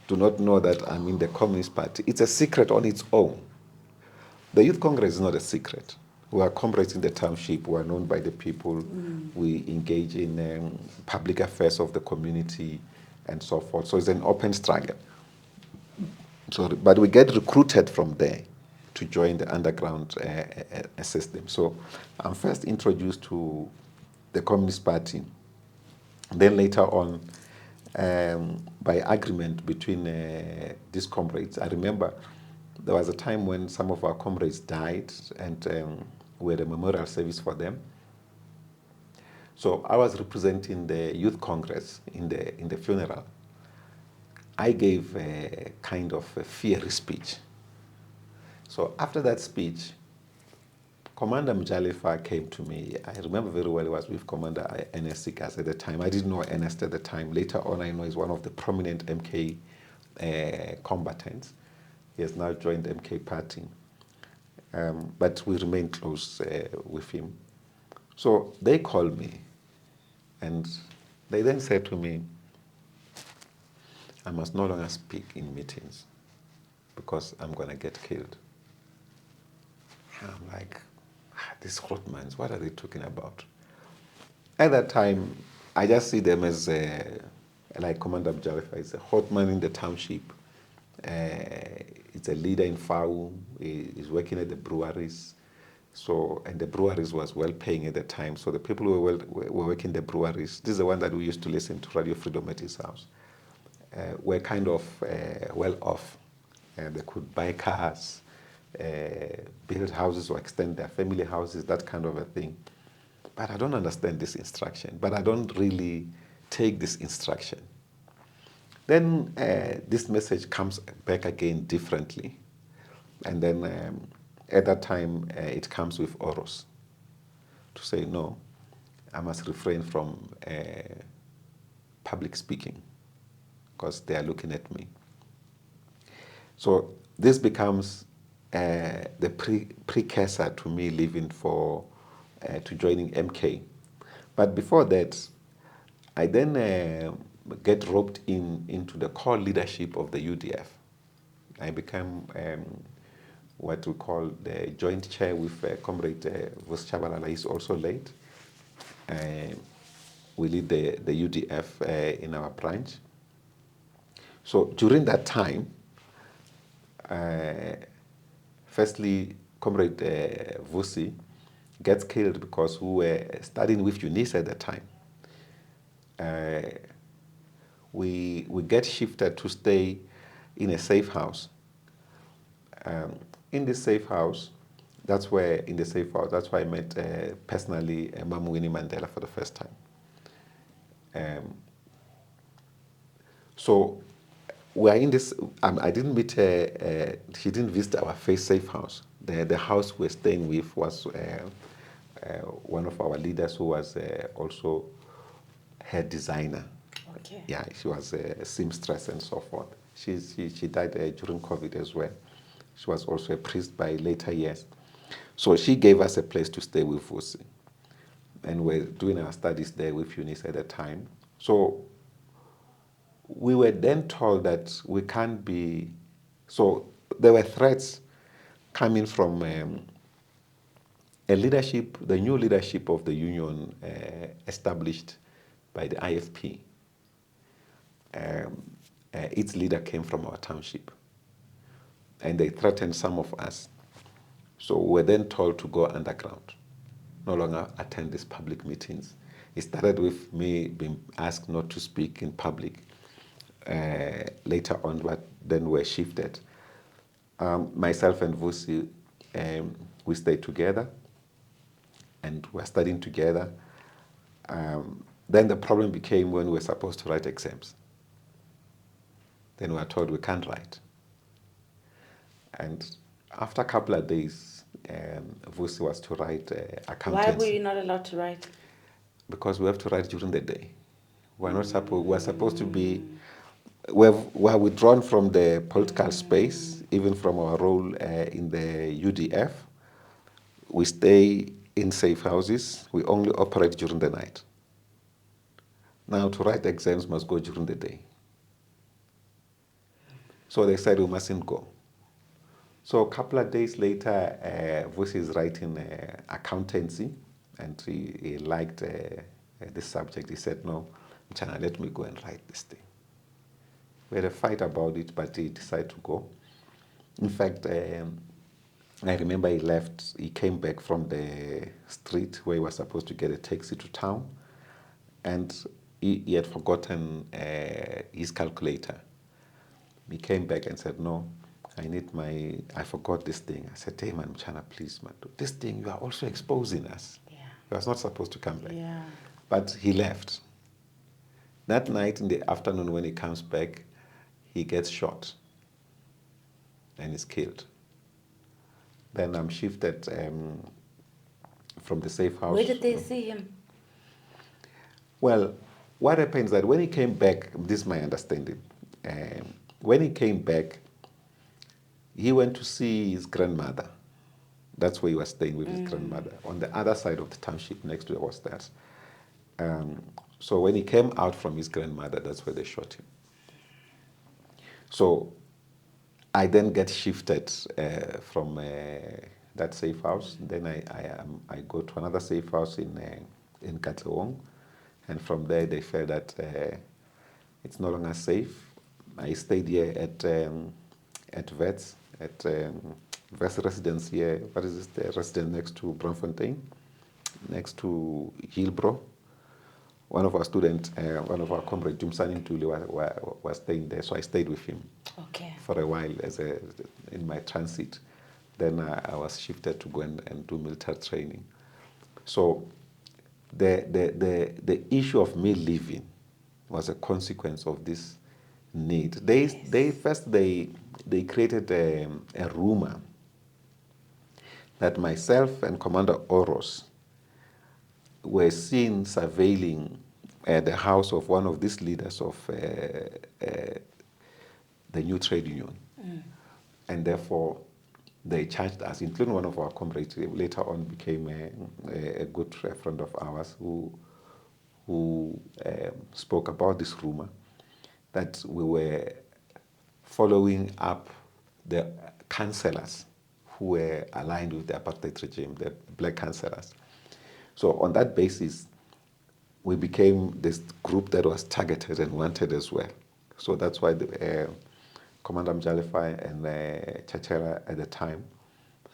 do not know that I'm in the Communist Party. It's a secret on its own. The Youth Congress is not a secret. We are comrades in the township. We are known by the people. We engage in public affairs of the community and so forth. So it's an open struggle. So, but we get recruited from there to join the underground system. So I'm first introduced to the Communist Party. Then later on, by agreement between these comrades, I remember there was a time when some of our comrades died, and we had a memorial service for them. So I was representing the Youth Congress in the funeral. I gave a kind of a fiery speech. So after that speech, Commander Mjalifa came to me. I remember very well, he was with Commander Ernest Sikas at the time. I didn't know Ernest at the time. Later on, I know he's one of the prominent MK combatants. He has now joined the MK party. But we remain close with him. So they called me, and they then said to me, I must no longer speak in meetings because I'm going to get killed. And I'm like, these Hotmans, what are they talking about? At that time, I just see them as, like Commander Mjalifa is a Hotman in the township. It's a leader in FAU. He's working at the breweries. So, and the breweries was well paying at the time. So the people who were working the breweries, this is the one that we used to listen to Radio Freedom at his house, were kind of well off. They could buy cars, build houses or extend their family houses, that kind of a thing. But I don't understand this instruction, but I don't really take this instruction. Then this message comes back again differently. And then at that time, it comes with oros to say, no, I must refrain from public speaking because they are looking at me. So this becomes the precursor to me leaving to joining MK. But before that, I then get roped into the core leadership of the UDF. I became what we call the joint chair with Comrade Vos Chabalala. He's also late. We lead the UDF in our branch. So during that time, firstly, Comrade Vusi gets killed because we were studying with Eunice at the time. We get shifted to stay in a safe house. In this safe house, that's where I met personally Mama Winnie Mandela for the first time. So we are in this. I didn't meet her. She didn't visit our safe house. The house we're staying with was one of our leaders who was also her designer. Okay. Yeah, she was a seamstress and so forth. She died during COVID as well. She was also a priest by later years. So she gave us a place to stay with Vusi. And we're doing our studies there with Eunice at the time. So we were then told that we can't be, so there were threats coming from the new leadership of the union established by the IFP. Its leader came from our township, and they threatened some of us. So we were then told to go underground, no longer attend these public meetings. It started with me being asked not to speak in public. Later on, but then we're shifted. Myself and Vusi, we stayed together, and we're studying together. Then the problem became when we were supposed to write exams. Then we were told we can't write. And after a couple of days, Vusi was to write accountancy. Why were you not allowed to write? Because we have to write during the day. We're supposed to be, we're withdrawn from the political space, even from our role in the UDF. We stay in safe houses. We only operate during the night. Now, to write exams must go during the day. So they said we mustn't go. So a couple of days later, Vusi is writing accountancy, and he liked this subject. He said, no, Mchana, let me go and write this thing. We had a fight about it, but he decided to go. In fact, I remember he came back from the street where he was supposed to get a taxi to town, and he had forgotten his calculator. He came back and said, no, I forgot this thing. I said, hey man, Mchana, please, man, this thing, you are also exposing us. Yeah. You was not supposed to come back. Yeah. But he left. That night in the afternoon when he comes back, he gets shot and is killed. Then I'm shifted from the safe house. Where did they see him? Well, what happens that when he came back, this is my understanding, when he came back, he went to see his grandmother. That's where he was staying with his grandmother. On the other side of the township, next to the upstairs. So when he came out from his grandmother, that's where they shot him. So I then get shifted from that safe house. Then I go to another safe house in Katlewong. And from there, they felt that it's no longer safe. I stayed here at VETS, at Vice residence here. What is this? The residence next to Braamfontein, next to Hillbrow. One of our students, one of our comrades, Jumsani Ntuli, was staying there, so I stayed with him for a while in my transit. Then I was shifted to go and do military training. So the issue of me leaving was a consequence of this need. They created a rumor that myself and Commander Oros were seen surveilling the house of one of these leaders of the new trade union. And therefore, they charged us, including one of our comrades, who later on became a good friend of ours, who spoke about this rumor, that we were following up the councillors who were aligned with the apartheid regime, the black councillors. So on that basis, we became this group that was targeted and wanted as well. So that's why Commander Mjalefai and Chachera at the time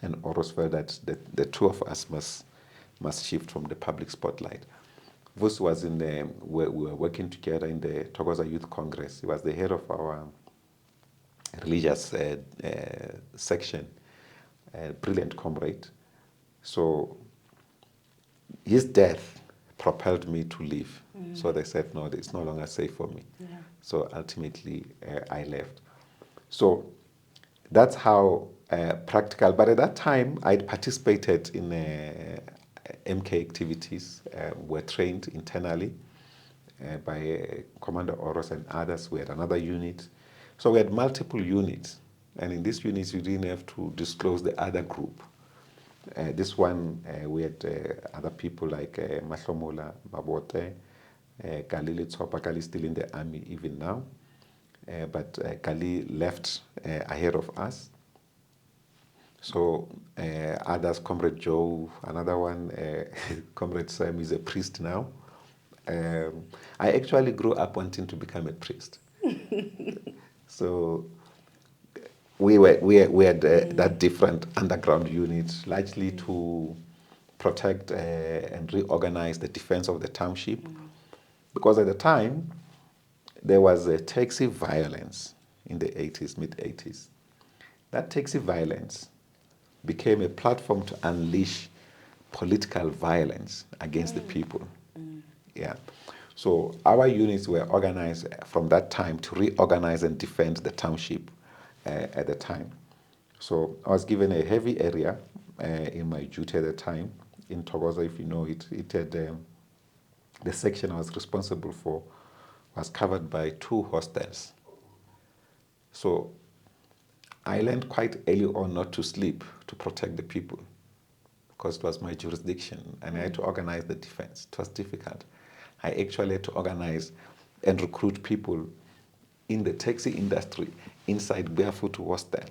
and Oros felt that the two of us must shift from the public spotlight. Vus was we were working together in the Thokoza Youth Congress. He was the head of our religious section, a brilliant comrade. So his death propelled me to leave. So they said, no, it's no longer safe for me. Yeah. So ultimately, I left. So that's how practical. But at that time, I'd participated in MK activities, were trained internally by Commander Oros and others. We had another unit. So we had multiple units. And in these units, you didn't have to disclose the other group. This one, we had other people like Mahlomola, Mabote, Kali Litsopa. Kali is still in the army even now. But Kali left ahead of us. So others, Comrade Joe, another one, Comrade Sam is a priest now. I actually grew up wanting to become a priest. So we had that different underground unit, largely to protect and reorganize the defense of the township. Because at the time, there was a taxi violence in the 80s, mid-80s. That taxi violence became a platform to unleash political violence against the people. Yeah. So our units were organized from that time to reorganize and defend the township at the time. So I was given a heavy area in my duty at the time. In Thokoza, if you know it, had the section I was responsible for was covered by 2 hostels. So I learned quite early on not to sleep to protect the people because it was my jurisdiction and I had to organize the defense. It was difficult. I actually had to organize and recruit people in the taxi industry inside Barefoot Hostel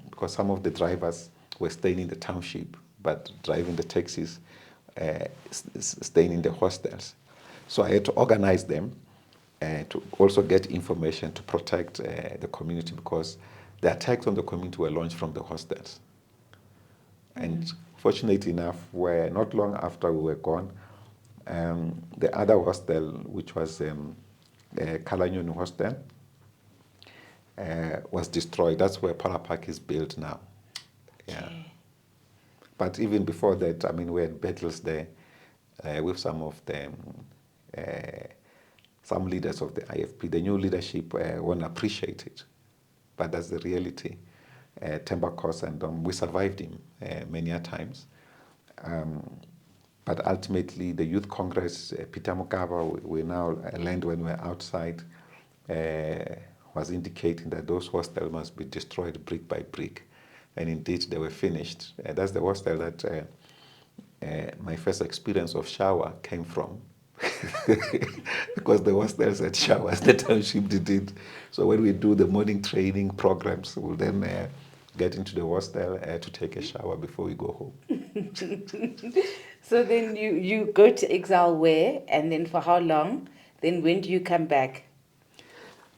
because some of the drivers were staying in the township but driving the taxis, staying in the hostels. So I had to organize them to also get information to protect the community because the attacks on the community were launched from the hostels. And fortunately enough, not long after we were gone, the other hostel, which was Kalanyoni Hostel, was destroyed. That's where Pala Park is built now. Yeah. Okay. But even before that, I mean, we had battles there with some of them. Some leaders of the IFP, the new leadership won't appreciate it, but that's the reality. Temba Kos and we survived him many a times. But ultimately, the Youth Congress, Peter Mukaba, we now learned when we were outside, was indicating that those hostels must be destroyed brick by brick. And indeed, they were finished. That's the hostel that my first experience of shower came from. Because the hostels had showers, the township didn't. So when we do the morning training programs, we'll then get into the hostel to take a shower before we go home. So then you go to exile where, and then for how long? Then when do you come back?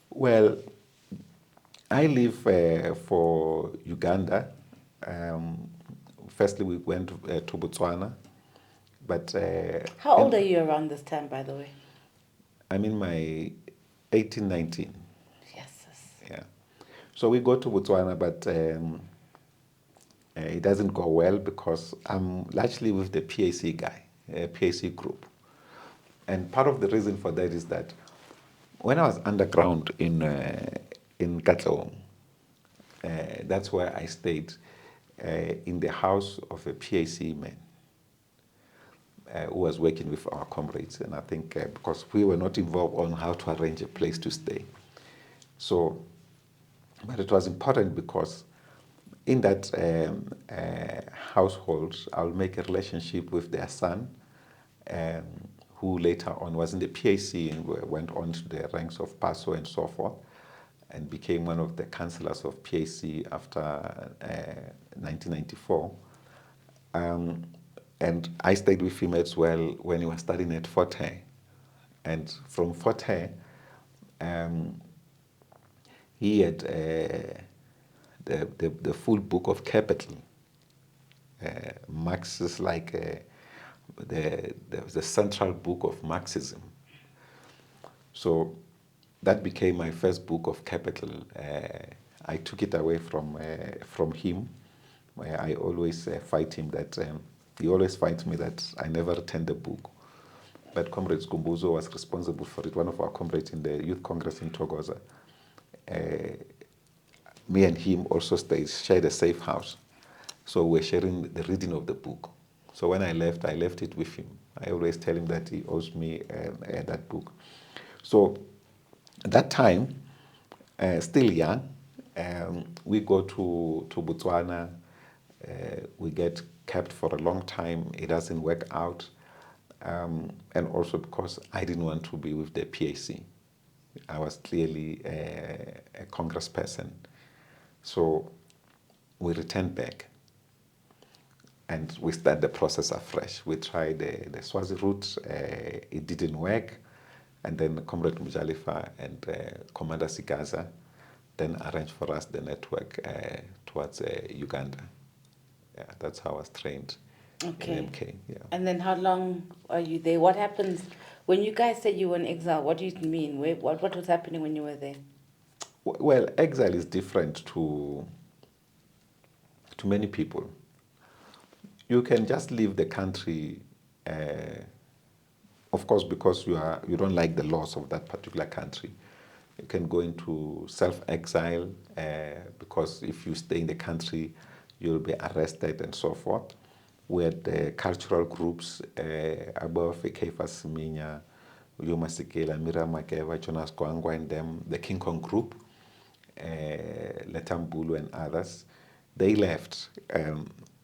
Well, I live for Uganda. Um, Firstly, we went to Botswana, but How old are you around this time, by the way? I'm in my 18, 19. Yes. Yeah. So we go to Botswana, but it doesn't go well because I'm largely with the PAC guy, PAC group. And part of the reason for that is that when I was underground in Katlehong, that's where I stayed in the house of a PAC man who was working with our comrades. And I think because we were not involved on how to arrange a place to stay. So, but it was important because in that household, I'll make a relationship with their son, um, who later on was in the PAC and went on to the ranks of PASO and so forth, and became one of the councillors of PAC after 1994. And I stayed with him as well when he was studying at Fort Hare. And from Fort Hare, he had the full book of Capital. Marx is like the central book of Marxism. So that became my first book of Capital. I took it away from him. I always fight him that he always fights me that I never returned the book. But Comrade Skumbuzo was responsible for it, one of our comrades in the Youth Congress in Togoza. Me and him also shared a safe house. So we're sharing the reading of the book. So when I left it with him. I always tell him that he owes me that book. So at that time, still young, we go to Botswana. We get kept for a long time. It doesn't work out. And also because I didn't want to be with the PAC. I was clearly a congressperson. So we returned back and we start the process afresh. We tried the Swazi route, it didn't work. And then Comrade Mujalifa and Commander Sigaza then arranged for us the network towards Uganda. Yeah, that's how I was trained in MK. Yeah. And then how long are you there? What happens when you guys said you were in exile? What do you mean? What was happening when you were there? Well, exile is different to many people. You can just leave the country, of course, because you don't like the laws of that particular country. You can go into self-exile because if you stay in the country, you'll be arrested and so forth. We had cultural groups above Keifas Minya, Yuma Sikela, Mira Makeva, Jonas Kwangwa, and them, the King Kong group, Letambulu and others. They left,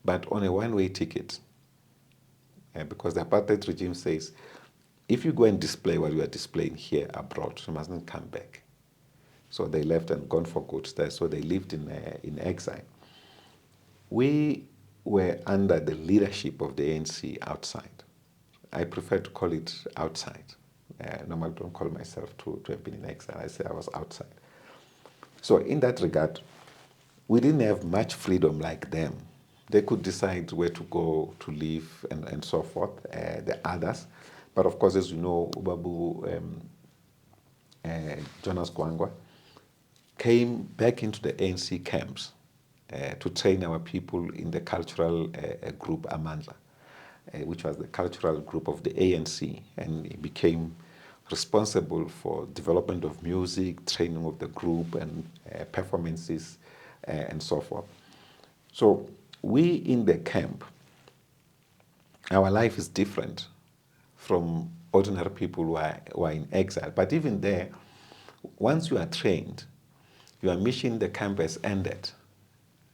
but on a one-way ticket, because the apartheid regime says, if you go and display what you are displaying here abroad, you mustn't come back. So they left and gone for good. So they lived in exile. We were under the leadership of the ANC outside. I prefer to call it outside. Normally don't call myself to have been in exile. I say I was outside. So in that regard, we didn't have much freedom like them. They could decide where to go to live and so forth, the others. But of course, as you know, Ubabu Jonas Kwangwa came back into the ANC camps to train our people in the cultural group Amandla, which was the cultural group of the ANC, and he became responsible for development of music, training of the group, and performances, and so forth. So we in the camp, our life is different from ordinary people who are in exile. But even there, once you are trained, your mission in the camp has ended.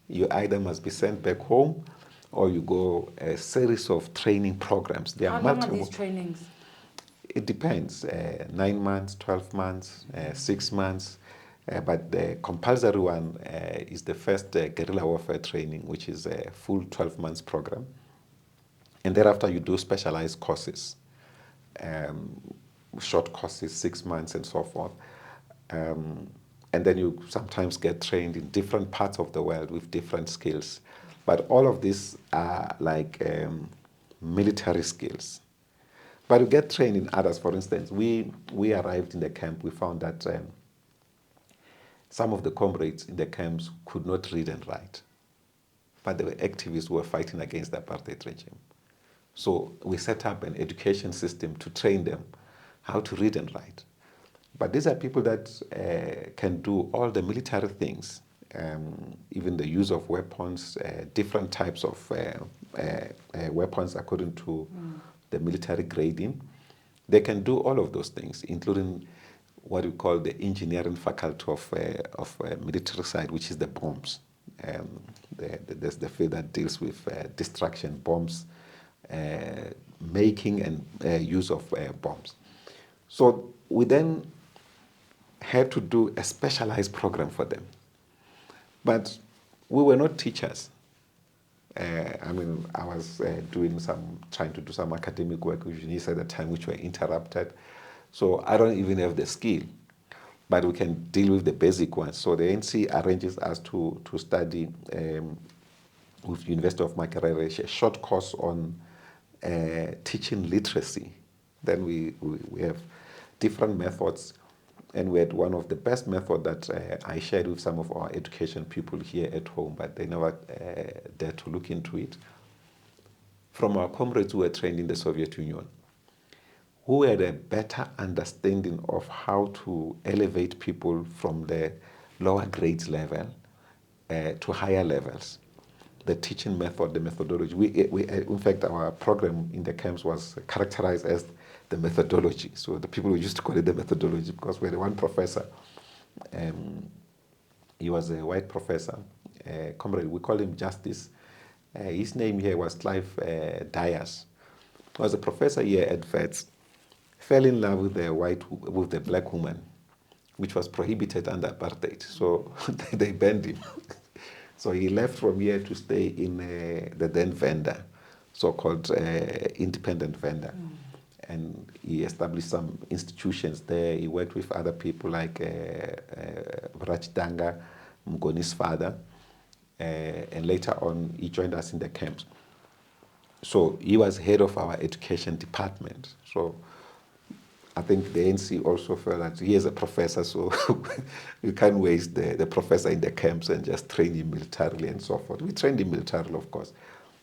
You either must be sent back home or you go a series of training programs. How long are these trainings? It depends, 9 months, 12 months, 6 months. But the compulsory one is the first guerrilla warfare training, which is a full 12 months program. And thereafter you do specialized courses, short courses, 6 months and so forth. And then you sometimes get trained in different parts of the world with different skills. But all of these are like military skills. But you get trained in others. For instance, we arrived in the camp, we found that some of the comrades in the camps could not read and write. But they were activists who were fighting against the apartheid regime. So we set up an education system to train them how to read and write. But these are people that can do all the military things, even the use of weapons, different types of weapons according to the military grading. They can do all of those things, including what we call the engineering faculty of military side, which is the bombs. There's the field that deals with destruction, bombs, making and use of bombs. So we then had to do a specialized program for them. But we were not teachers. I was trying to do some academic work with Eunice at the time, which were interrupted. So I don't even have the skill, but we can deal with the basic ones. So the ANC arranges us to study with University of Makerere, a short course on teaching literacy. Then we have different methods, and we had one of the best methods that I shared with some of our education people here at home, but they never dared to look into it. From our comrades who were trained in the Soviet Union, who had a better understanding of how to elevate people from the lower grades level to higher levels. The teaching method, the methodology. In fact, our program in the camps was characterized as the methodology. So the people who used to call it the methodology because we had one professor. He was a white professor, comrade. We call him Justice. His name here was Clive Dyers. He was a professor here at Vets. Fell in love with the black woman, which was prohibited under apartheid. So they banned him. So he left from here to stay in the then vendor, so-called independent vendor. And he established some institutions there. He worked with other people like Rachdanga, Mgoni's father. And later on, he joined us in the camps. So he was head of our education department. So I think the ANC also felt that he is a professor, so you can't waste the professor in the camps and just train him militarily and so forth. We trained him militarily, of course,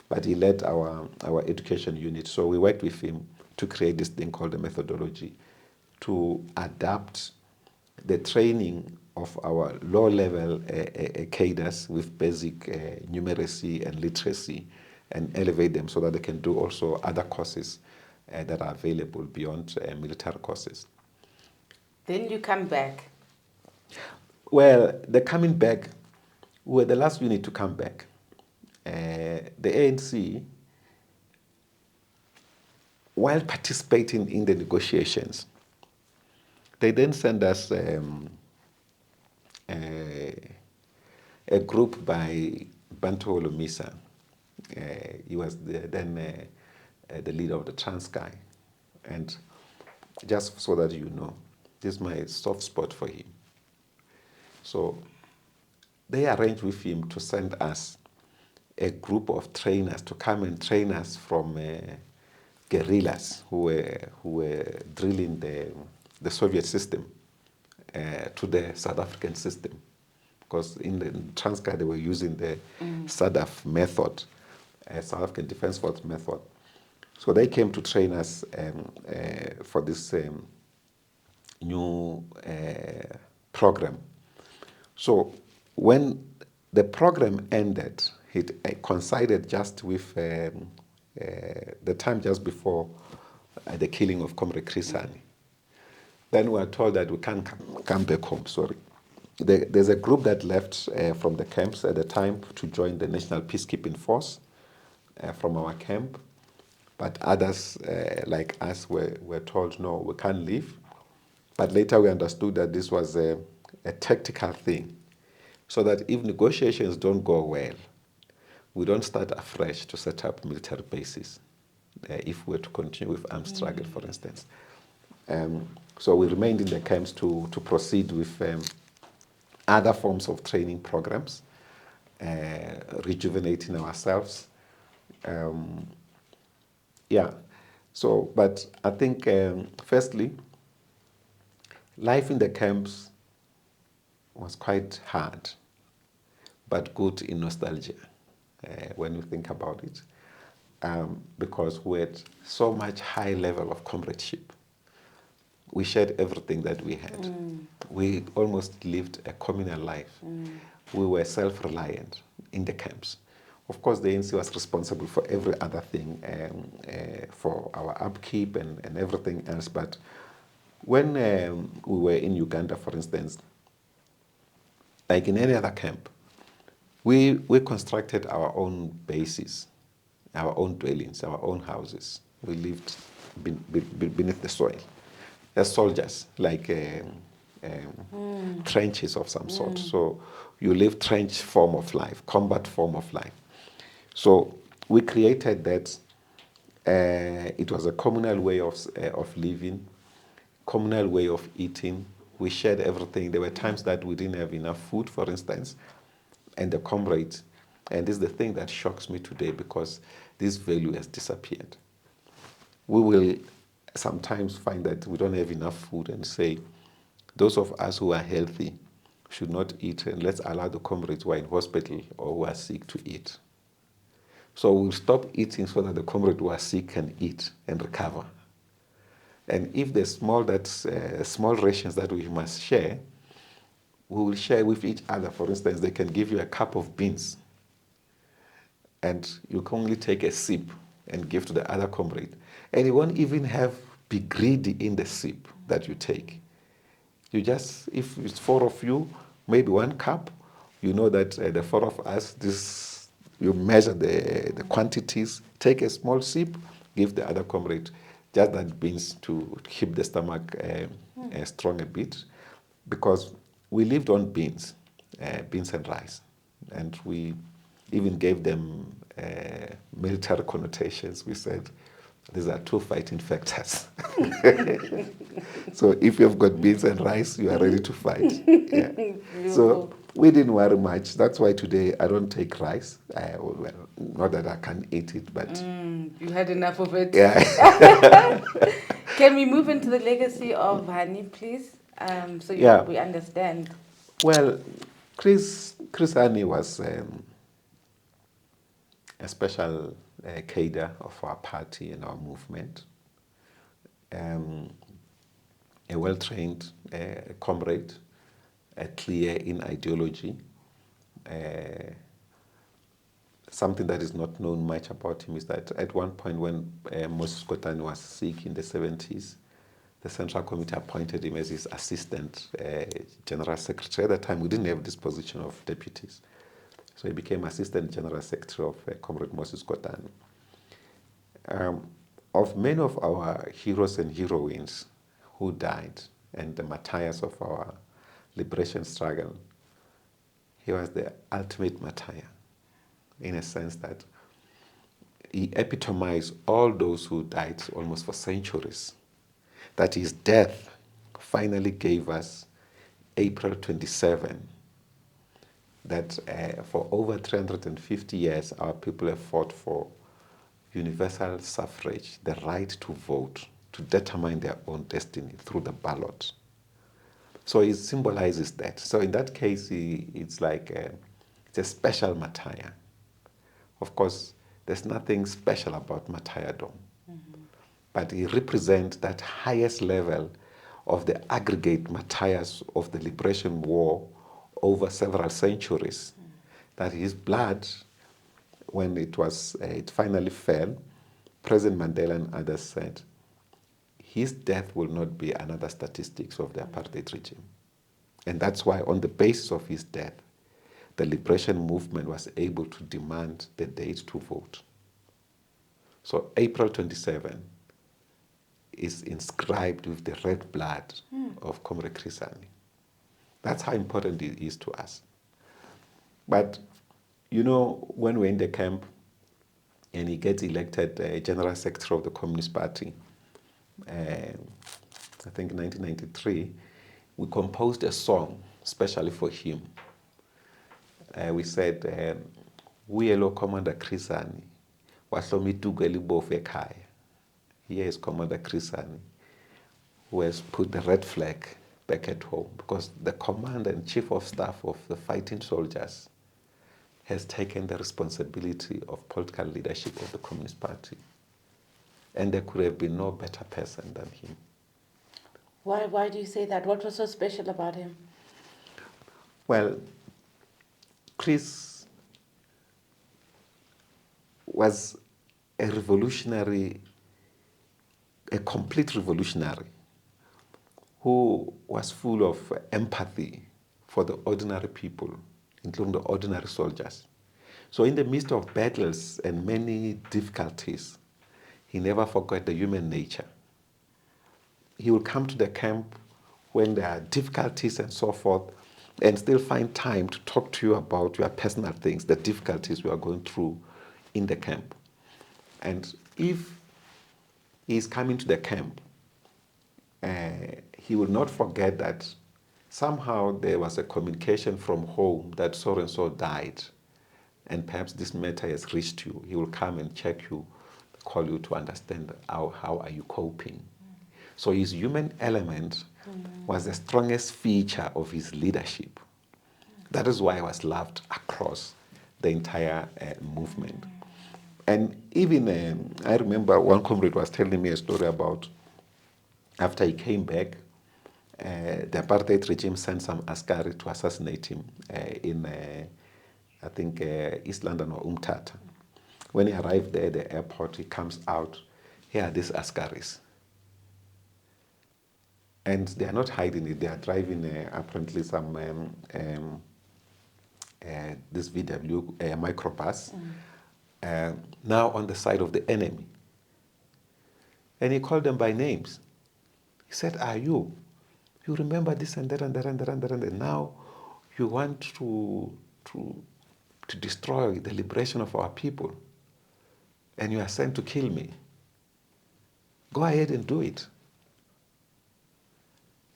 but he led our education unit. So we worked with him to create this thing called the methodology, to adapt the training of our low-level cadres with basic numeracy and literacy and elevate them so that they can do also other courses that are available beyond military courses. Then you come back. Well, the coming back, we were the last unit to come back. The ANC, while participating in the negotiations, they then sent us a group by Bantu Olumisa. He was then the leader of the Transkei. And just so that you know, this is my soft spot for him. So they arranged with him to send us a group of trainers to come and train us from guerrillas who were drilling the Soviet system to the South African system. Because in the Transkei they were using the SADF method, South African Defence Force method. So they came to train us for this new program. So when the program ended, it coincided just with the time just before the killing of Comrade Chris Hani. Then we were told that we can't come back home, sorry. There's a group that left from the camps at the time to join the National Peacekeeping Force from our camp. But others, like us, were told, no, we can't leave. But later we understood that this was a tactical thing, so that if negotiations don't go well, we don't start afresh to set up military bases, if we were to continue with armed struggle, for instance. So we remained in the camps to proceed with other forms of training programs, rejuvenating ourselves. Yeah. So, but I think, firstly, life in the camps was quite hard, but good in nostalgia when you think about it, because we had so much high level of comradeship. We shared everything that we had. We almost lived a communal life. We were self-reliant in the camps. Of course, the ANC was responsible for every other thing, for our upkeep and everything else. But when we were in Uganda, for instance, like in any other camp, we constructed our own bases, our own dwellings, our own houses. We lived beneath the soil as soldiers, like trenches of some sort. So you live trench form of life, combat form of life. So we created that. It was a communal way of living, communal way of eating. We shared everything. There were times that we didn't have enough food, for instance, and the comrades. And this is the thing that shocks me today, because this value has disappeared. We will sometimes find that we don't have enough food and say, those of us who are healthy should not eat, and let's allow the comrades who are in hospital or who are sick to eat. So we'll stop eating so that the comrades who are sick can eat and recover. And if there's small rations that we must share, we will share with each other. For instance, they can give you a cup of beans, and you can only take a sip and give to the other comrade. And you won't even be greedy in the sip that you take. You just, if it's 4 of you, maybe 1 cup, you know that the 4 of us, you measure the quantities, take a small sip, give the other comrade just that beans to keep the stomach strong a bit, because we lived on beans and rice, and we even gave them military connotations. We said, these are 2 fighting factors. So if you've got beans and rice, you are ready to fight. Yeah. So we didn't worry much. That's why today I don't take rice. Well, not that I can't eat it, but... you had enough of it. Yeah. Can we move into the legacy of Hani, please? We understand. Well, Chris Hani was a special cadre of our party and our movement. A well-trained comrade, clear in ideology. Something that is not known much about him is that at one point when Moses Kotane was sick in the 70s, the Central Committee appointed him as his assistant general secretary. At that time, we didn't have this position of deputies. So he became assistant general secretary of Comrade Moses Kotane. Of many of our heroes and heroines who died and the martyrs of our liberation struggle, he was the ultimate martyr, in a sense that he epitomized all those who died almost for centuries. That his death finally gave us April 27, that for over 350 years our people have fought for universal suffrage, the right to vote, to determine their own destiny through the ballot. So it symbolizes that. So in that case, it's like it's a special martyr. Of course, there's nothing special about martyrdom, but it represents that highest level of the aggregate martyrs of the liberation war over several centuries. That his blood, when it finally fell, President Mandela and others said, his death will not be another statistics of the apartheid regime. And that's why on the basis of his death, the liberation movement was able to demand the date to vote. So April 27 is inscribed with the red blood of Comrade Chris Hani. That's how important it is to us. But, you know, when we're in the camp and he gets elected General Secretary of the Communist Party, I think in 1993, we composed a song especially for him. We said, Uyelo Commander Krisani, Waslomi Tugelibo Fekaya. Here is Commander Krisani, who has put the red flag back at home, because the commander and chief of staff of the fighting soldiers has taken the responsibility of political leadership of the Communist Party. And there could have been no better person than him. Why do you say that? What was so special about him? Well, Chris was a revolutionary, a complete revolutionary, who was full of empathy for the ordinary people, including the ordinary soldiers. So in the midst of battles and many difficulties, he never forgot the human nature. He will come to the camp when there are difficulties and so forth, and still find time to talk to you about your personal things, the difficulties you are going through in the camp. And if he is coming to the camp, he will not forget that somehow there was a communication from home that so and so died, and perhaps this matter has reached you. He will come and check you, call you to understand how are you coping. So his human element was the strongest feature of his leadership. That is why he was loved across the entire movement. And even, I remember one comrade was telling me a story about after he came back, the apartheid regime sent some askari to assassinate him in, I think, East London or Umtata. When he arrived there at the airport, he comes out, here are these askaris. And they are not hiding it, they are driving apparently some, this VW microbus, now on the side of the enemy. And he called them by names. He said, are you? You remember this and that and that and that and that, and now you want to destroy the liberation of our people, and you are sent to kill me. Go ahead and do it.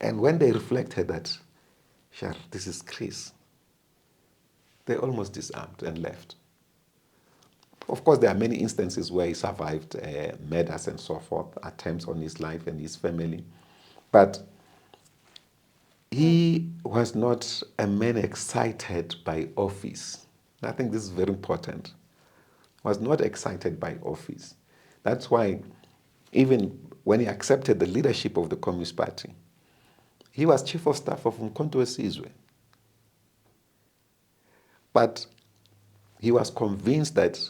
And when they reflected that, sure, this is Chris, they almost disarmed and left. Of course, there are many instances where he survived murders and so forth, attempts on his life and his family. But he was not a man excited by office. I think this is very important. Was not excited by office. That's why even when he accepted the leadership of the Communist Party, he was chief of staff of Umkhonto weSizwe. But he was convinced that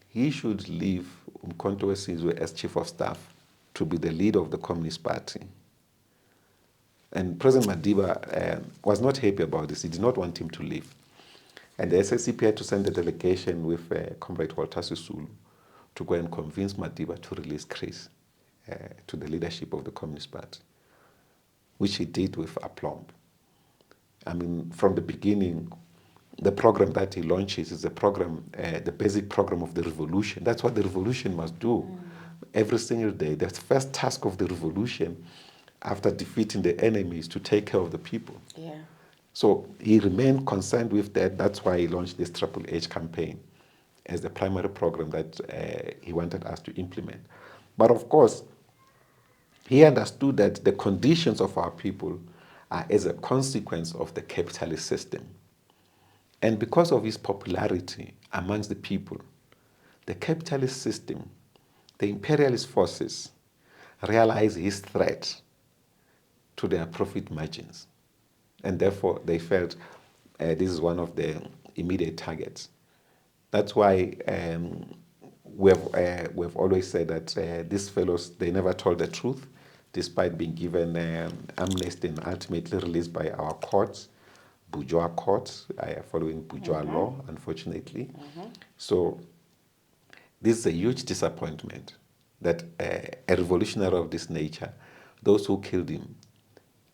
he should leave Umkhonto weSizwe as chief of staff to be the leader of the Communist Party. And President Madiba was not happy about this. He did not want him to leave. And the SSCP had to send a delegation with Comrade Walter Sisulu to go and convince Madiba to release Chris to the leadership of the Communist Party, which he did with aplomb. I mean, from the beginning, the program that he launches is a program, the basic program of the revolution. That's what the revolution must do. Every single day, the first task of the revolution after defeating the enemy is to take care of the people. Yeah. So he remained concerned with that. That's why he launched this Triple H campaign as the primary program that he wanted us to implement. But of course, he understood that the conditions of our people are as a consequence of the capitalist system. And because of his popularity amongst the people, the capitalist system, the imperialist forces, realized his threat to their profit margins. And therefore, they felt this is one of the immediate targets. That's why we've always said that these fellows, they never told the truth, despite being given amnesty and ultimately released by our courts, bourgeois courts, following bourgeois law, unfortunately. So this is a huge disappointment that a revolutionary of this nature, those who killed him,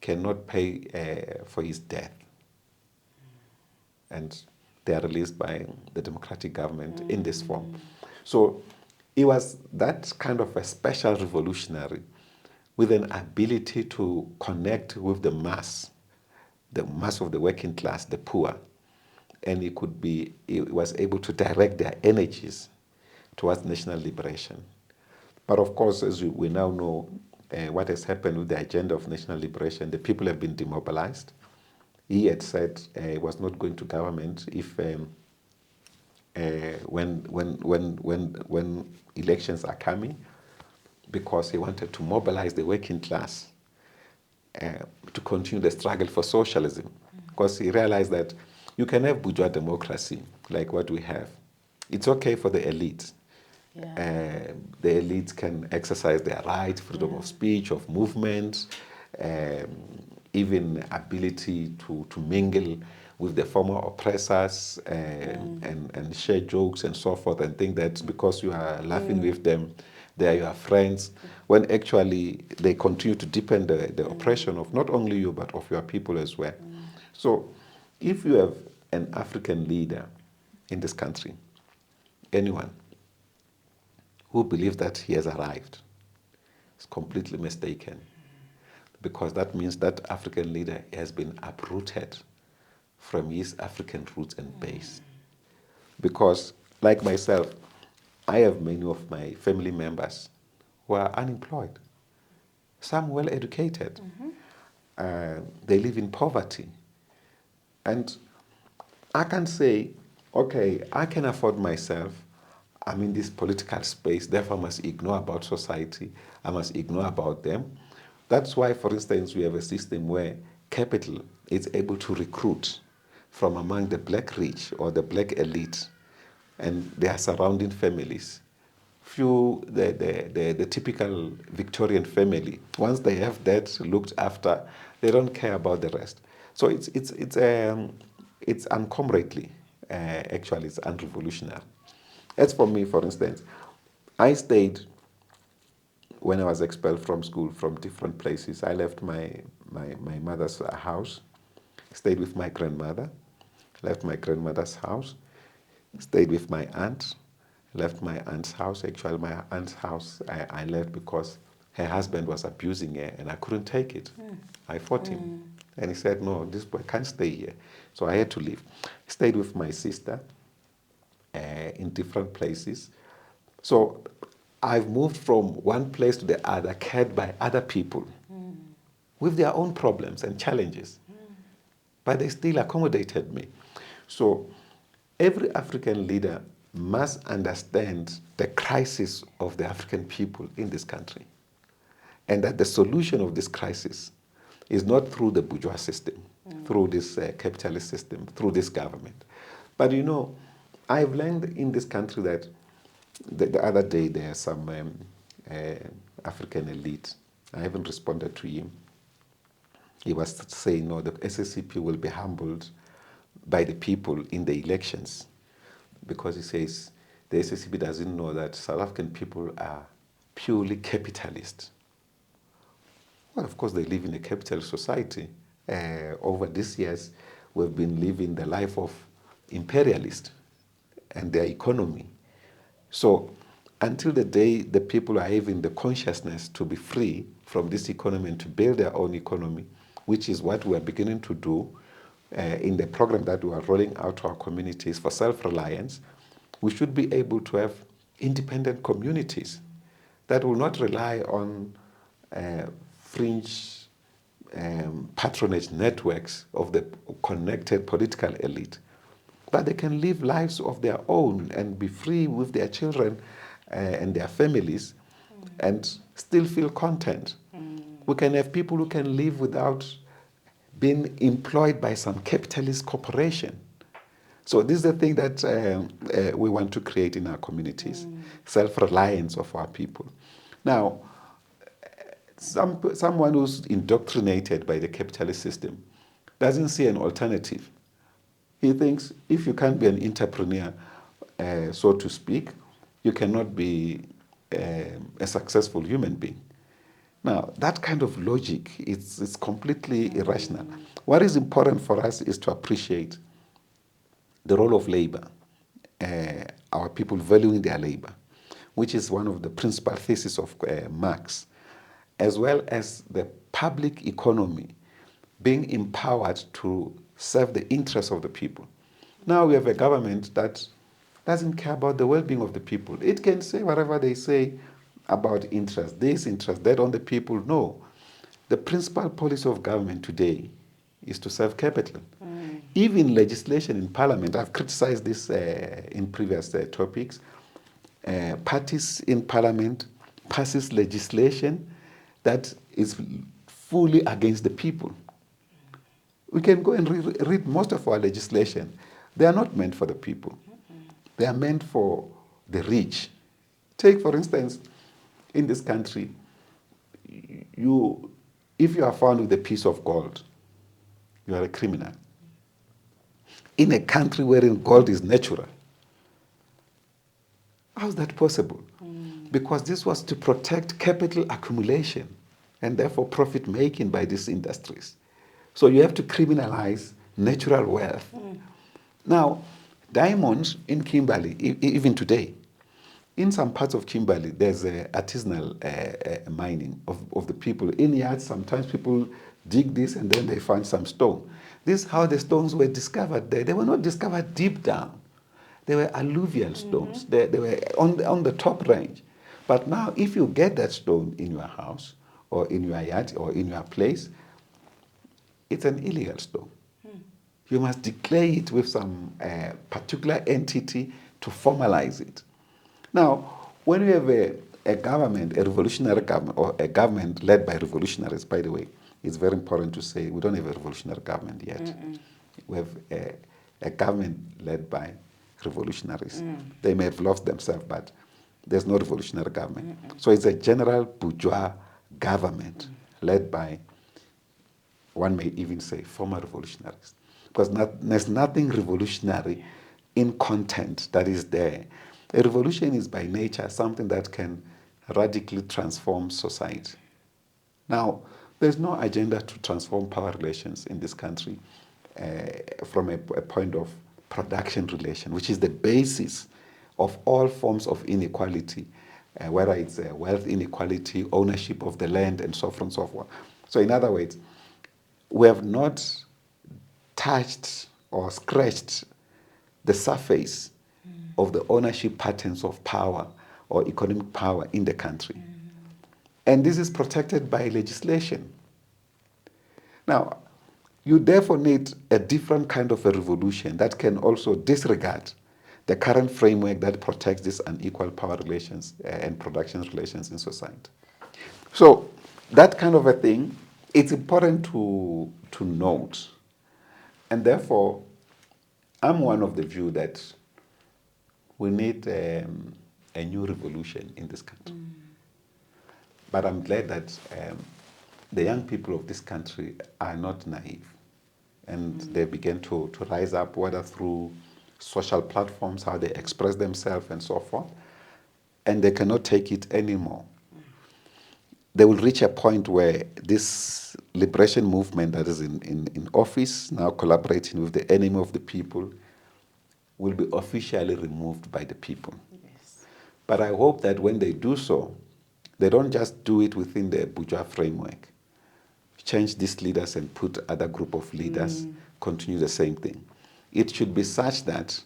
cannot pay for his death. And they are released by the democratic government in this form. So he was that kind of a special revolutionary with an ability to connect with the mass the mass of the working class, the poor, and he was able to direct their energies towards national liberation. But of course, as we now know, what has happened with the agenda of national liberation, the people have been demobilized. He had said he was not going to government if when elections are coming, because he wanted to mobilize the working class to continue the struggle for socialism. Because he realized that you can have bourgeois democracy like what we have. It's okay for the elite. The elites can exercise their right, freedom of speech, of movement, even ability to mingle with the former oppressors and share jokes and so forth, and think that because you are laughing with them, they are your friends, when actually they continue to deepen the oppression of not only you but of your people as well. So if you have an African leader in this country, anyone who believes that he has arrived is completely mistaken, because that means that African leader has been uprooted from his African roots and base. Because, like myself, I have many of my family members who are unemployed, some well educated. They live in poverty. And I can say, okay, I can afford myself. I'm in this political space, therefore I must ignore about society. I must ignore about them. That's why, for instance, we have a system where capital is able to recruit from among the black rich or the black elite and their surrounding families. The typical Victorian family, once they have that looked after, they don't care about the rest. So it's uncomradely. Actually, it's unrevolutionary. As for me, for instance, I stayed when I was expelled from school from different places. I left my mother's house, stayed with my grandmother, left my grandmother's house, stayed with my aunt, left my aunt's house. Actually, my aunt's house I left because her husband was abusing her and I couldn't take it. I fought him. And he said, no, this boy can't stay here. So I had to leave. Stayed with my sister in different places. So I've moved from one place to the other, cared by other people with their own problems and challenges. But they still accommodated me. So every African leader must understand the crisis of the African people in this country, and that the solution of this crisis is not through the bourgeois system, through this capitalist system, through this government. But you know, I've learned in this country that the other day there's some African elite. I haven't responded to him. He was saying, no, the SSCP will be humbled by the people in the elections, because he says the SSCP doesn't know that South African people are purely capitalist. Well, of course, they live in a capitalist society. Over these years, we've been living the life of imperialists and their economy. So until the day the people are having the consciousness to be free from this economy and to build their own economy, which is what we are beginning to do in the program that we are rolling out to our communities for self-reliance, we should be able to have independent communities that will not rely on fringe patronage networks of the connected political elite, but they can live lives of their own and be free with their children and their families and still feel content. We can have people who can live without being employed by some capitalist corporation. So this is the thing that we want to create in our communities, self-reliance of our people. Now, someone who's indoctrinated by the capitalist system doesn't see an alternative. He thinks if you can't be an entrepreneur, so to speak, you cannot be a successful human being. Now, that kind of logic is completely irrational. What is important for us is to appreciate the role of labor, our people valuing their labor, which is one of the principal theses of Marx, as well as the public economy being empowered to serve the interests of the people. Now we have a government that doesn't care about the well-being of the people. It can say whatever they say about interest, this interest, that on the people. No. The principal policy of government today is to serve capital. Even legislation in parliament, I've criticized this in previous topics, parties in parliament passes legislation that is fully against the people. We can go and read most of our legislation. They are not meant for the people. They are meant for the rich. Take, for instance, in this country, if you are found with a piece of gold, you are a criminal. In a country wherein gold is natural, how is that possible? Because this was to protect capital accumulation and therefore profit making by these industries. So you have to criminalize natural wealth. Now, diamonds in Kimberley, even today, in some parts of Kimberley, there's artisanal mining of the people. In yards, sometimes people dig this and then they find some stone. This is how the stones were discovered there. They were not discovered deep down. They were alluvial stones. They were on the top range. But now, if you get that stone in your house or in your yard or in your place, it's an illegal stone. You must declare it with some particular entity to formalize it. Now, when we have a government, a revolutionary government, or a government led by revolutionaries, by the way, it's very important to say we don't have a revolutionary government yet. We have a government led by revolutionaries. They may have lost themselves, but there's no revolutionary government. So it's a general bourgeois government led by, one may even say, former revolutionaries. Because there's nothing revolutionary in content that is there. A revolution is by nature something that can radically transform society. Now, there's no agenda to transform power relations in this country from a point of production relation, which is the basis of all forms of inequality, whether it's wealth inequality, ownership of the land, and so on and so forth. So in other words, we have not touched or scratched the surface of the ownership patterns of power or economic power in the country. And this is protected by legislation. Now, you therefore need a different kind of a revolution that can also disregard the current framework that protects these unequal power relations and production relations in society. So that kind of a thing, it's important to note. And therefore, I'm one of the view that we need a new revolution in this country. But I'm glad that the young people of this country are not naive. And they begin to rise up, whether through social platforms, how they express themselves and so forth. And they cannot take it anymore. They will reach a point where this liberation movement that is in office, now collaborating with the enemy of the people, will be officially removed by the people. Yes. But I hope that when they do so, they don't just do it within the bourgeois framework. Change these leaders and put other group of leaders, continue the same thing. It should be such that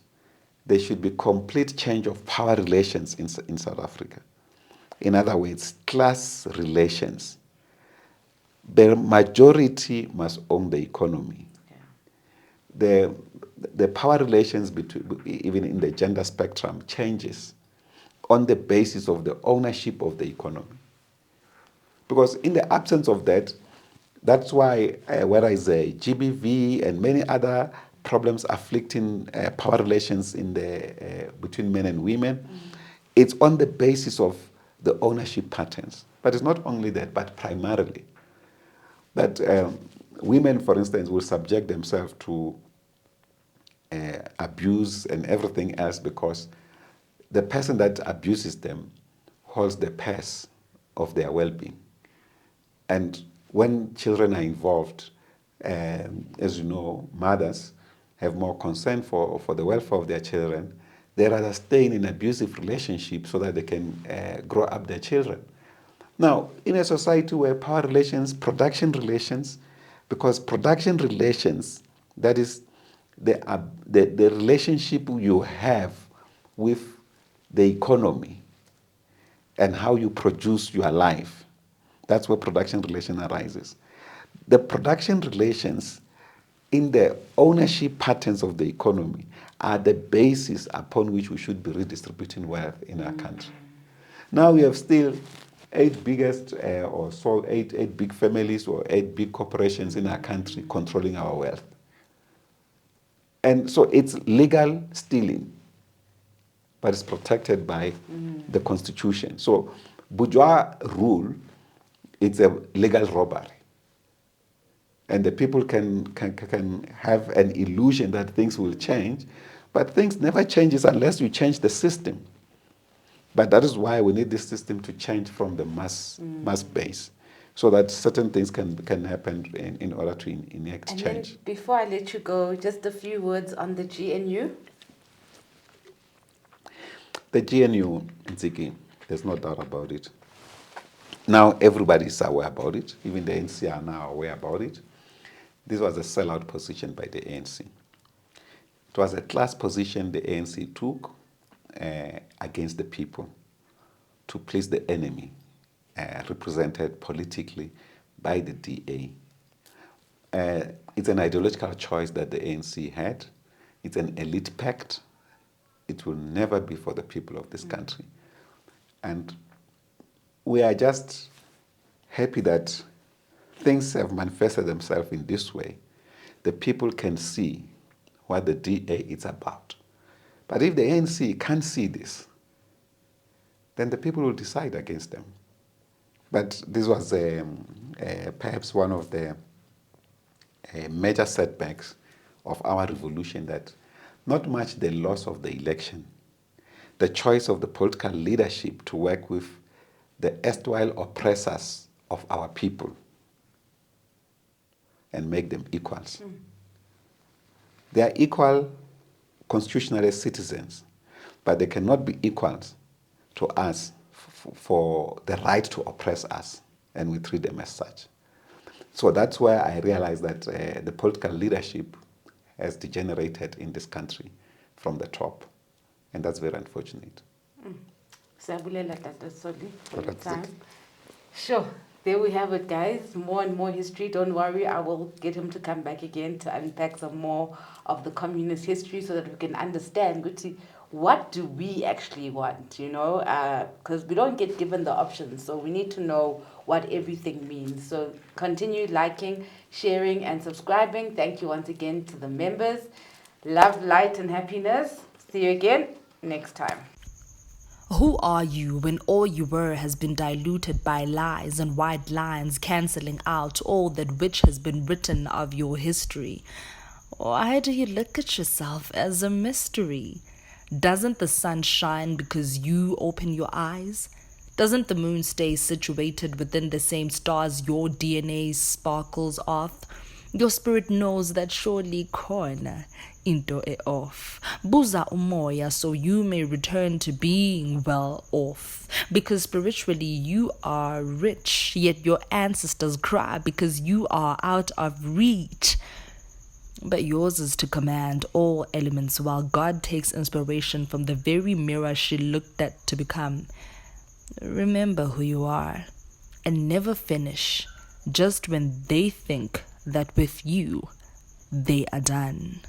there should be complete change of power relations in South Africa. In other words, class relations. The majority must own the economy. Yeah. The power relations between, even in the gender spectrum, changes on the basis of the ownership of the economy. Because in the absence of that, that's why whereas GBV and many other problems afflicting power relations between men and women, it's on the basis of the ownership patterns. But it's not only that, but primarily that women, for instance, will subject themselves to abuse and everything else because the person that abuses them holds the purse of their well-being. And when children are involved, as you know, mothers have more concern for the welfare of their children. They rather stay in an abusive relationship so that they can grow up their children. Now, in a society where power relations, production relations Because production relations, that is the relationship you have with the economy and how you produce your life. That's where production relation arises. The production relations in the ownership patterns of the economy are the basis upon which we should be redistributing wealth in our country. Now we have still eight big families or 8 big corporations in our country controlling our wealth. And so it's legal stealing, but it's protected by the Constitution. So bourgeois rule, it's a legal robbery. And the people can have an illusion that things will change, but things never changes unless you change the system. But that is why we need this system to change from the mass base, so that certain things can happen in order to enact and change. Then before I let you go, just a few words on the GNU. The GNU, Nziki, there's no doubt about it. Now everybody is aware about it. Even the ANC are now aware about it. This was a sellout position by the ANC. It was a class position the ANC took against the people to please the enemy, represented politically by the DA. It's an ideological choice that the ANC had. It's an elite pact. It will never be for the people of this country. And we are just happy that things have manifested themselves in this way. The people can see what the DA is about. But if the ANC can't see this, then the people will decide against them. But this was perhaps one of the major setbacks of our revolution, that not much the loss of the election, the choice of the political leadership to work with the erstwhile oppressors of our people and make them equals. They are equal constitutionally citizens, but they cannot be equals to us for the right to oppress us, and we treat them as such. So that's where I realized that the political leadership has degenerated in this country from the top, and that's very unfortunate. Sabulela Tata Solly for the That's it. time. Sure. There we have it, guys. More and more history. Don't worry, I will get him to come back again to unpack some more of the communist history so that we can understand, Guti, what do we actually want, because we don't get given the options. So we need to know what everything means. So continue liking, sharing, and subscribing. Thank you once again to the members. Love, light, and happiness. See you again next time. Who are you when all you were has been diluted by lies and white lines cancelling out all that which has been written of your history? Why do you look at yourself as a mystery? Doesn't the sun shine because you open your eyes? Doesn't the moon stay situated within the same stars your DNA sparkles off? Your spirit knows that surely corner into e off. Buza MOYA so you may return to being well off. Because spiritually you are rich, yet your ancestors cry because you are out of reach. But yours is to command all elements while God takes inspiration from the very mirror she looked at to become. Remember who you are and never finish just when they think that with you they are done.